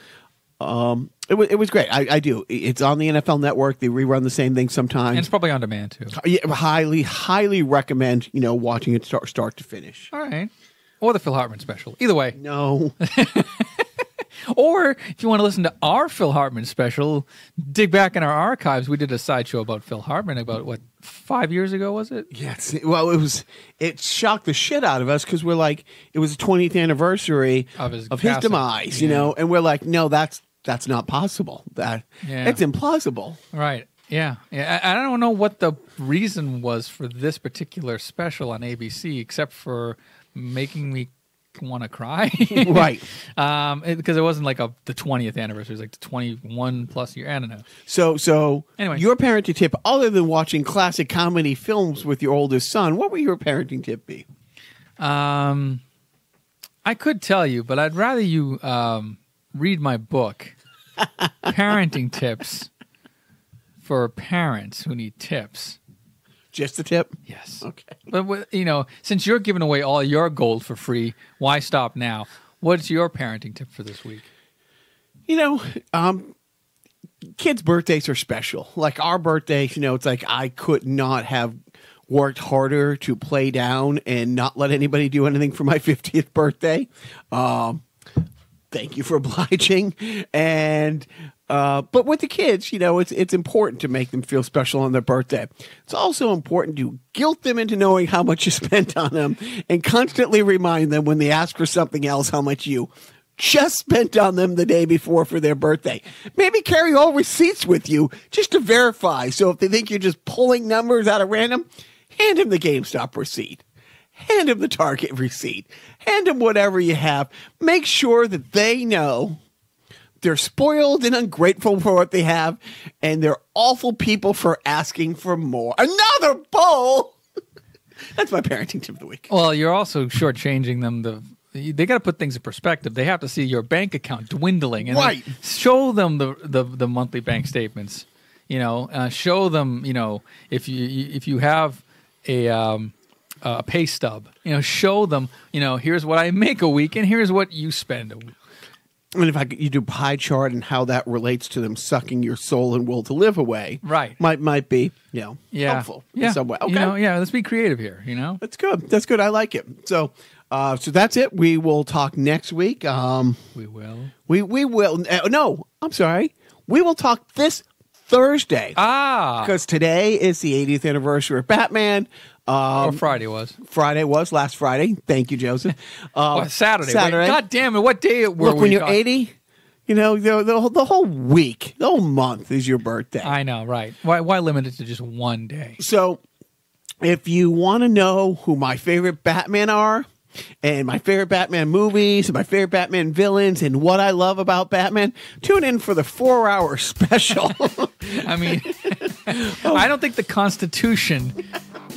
It was great. I do. It's on the NFL Network. They rerun the same thing sometimes. And it's probably on demand too. Yeah, highly recommend watching it start to finish. All right, or the Phil Hartman special. Either way. No. Or if you want to listen to our Phil Hartman special, dig back in our archives. We did a sideshow about Phil Hartman about, what, 5 years ago, was it? Yes. Well, it shocked the shit out of us because we're like, it was the 20th anniversary of his demise, and we're like, no, that's not possible. It's implausible. Right. Yeah. I don't know what the reason was for this particular special on ABC, except for making me want to cry. Right. Because it wasn't like the 20th anniversary. It was like the 21 plus year. I don't know. So anyway, your parenting tip, other than watching classic comedy films with your oldest son, what would your parenting tip be? I could tell you, but I'd rather you read my book, Parenting Tips for Parents Who Need Tips. Just a tip? Yes. Okay. But, since you're giving away all your gold for free, why stop now? What's your parenting tip for this week? Kids' birthdays are special. Like our birthday, it's like I could not have worked harder to play down and not let anybody do anything for my 50th birthday. Thank you for obliging. And but with the kids, it's important to make them feel special on their birthday. It's also important to guilt them into knowing how much you spent on them and constantly remind them when they ask for something else how much you just spent on them the day before for their birthday. Maybe carry all receipts with you just to verify. So if they think you're just pulling numbers out of random, hand them the GameStop receipt. Hand them the Target receipt. Hand them whatever you have. Make sure that they know they're spoiled and ungrateful for what they have, and they're awful people for asking for more. Another bowl! That's my parenting tip of the week. Well, you're also shortchanging them. They got to put things in perspective. They have to see your bank account dwindling, and right. Show them the monthly bank statements. Show them. If you have a pay stub, show them. Here's what I make a week, and here's what you spend a week. And if you do pie chart and how that relates to them sucking your soul and will to live away, right? Might be, helpful in some way. Okay, let's be creative here. That's good. That's good. I like it. So that's it. We will talk next week. We will. We will. No, I'm sorry. We will talk this Thursday. Because today is the 80th anniversary of Batman. Friday was. Friday was last Friday. Thank you, Joseph. Saturday. Wait, God damn it! What day were we? When you're 80, the whole week, the whole month is your birthday. I know, right? Why limit it to just one day? So, if you want to know who my favorite Batman are, and my favorite Batman movies, and my favorite Batman villains, and what I love about Batman, tune in for the 4-hour special. I mean, I don't think the Constitution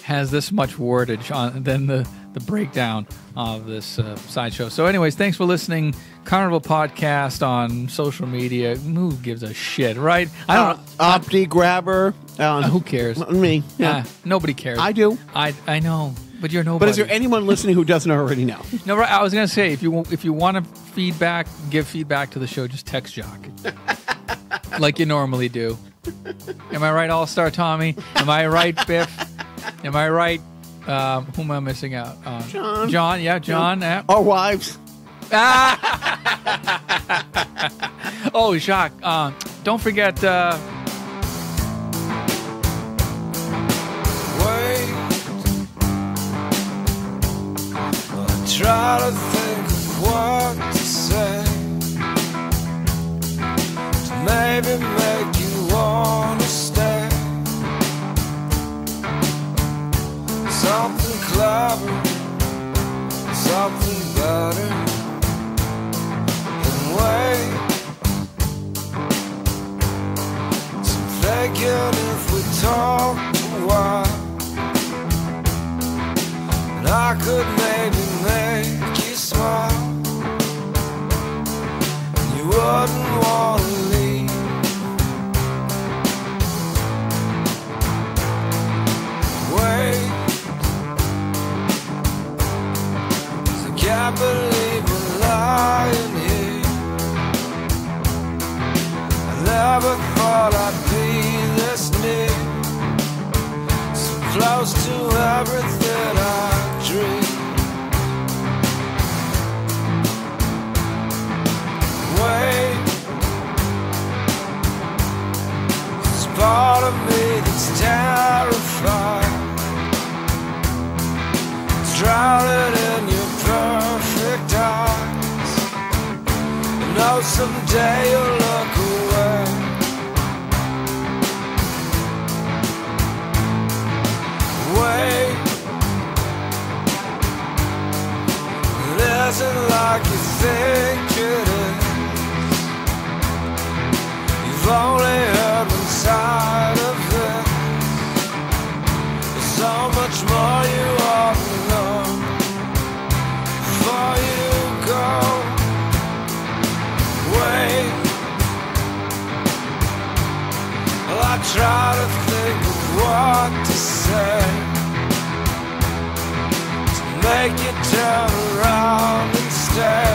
has this much wordage than the breakdown of this sideshow. So anyways, thanks for listening. Carnival Podcast on social media. Who gives a shit, right? I don't know. Opti Grabber. Who cares? Me. Yeah. Nobody cares. I do. I know. But you're nobody. But is there anyone listening who doesn't already know? No, right. I was going to say, if you want to give feedback to the show, just text Jacques. Like you normally do. Am I right, All-Star Tommy? Am I right, Biff? Am I right? Who am I missing out on? John. John, yeah, John. Yeah. Our wives. Oh, Jacques, don't forget... Try to think of what to say to maybe make you wanna stay. Something clever, something better than wait. So thinking if we talked a while, and I could maybe make you smile, and you wouldn't want to leave. Wait, 'cause I can't believe we're lying here. I never thought I'd be this near, so close to everything I dream. Wait, there's part of me that's terrified. It's drowning in your perfect eyes. I know someday you'll look away. Wait, it isn't like you think it is. You've only heard one side of this. There's so much more you ought to know before you go. Wait, well, I try to think of what to say to make you turn around and stay.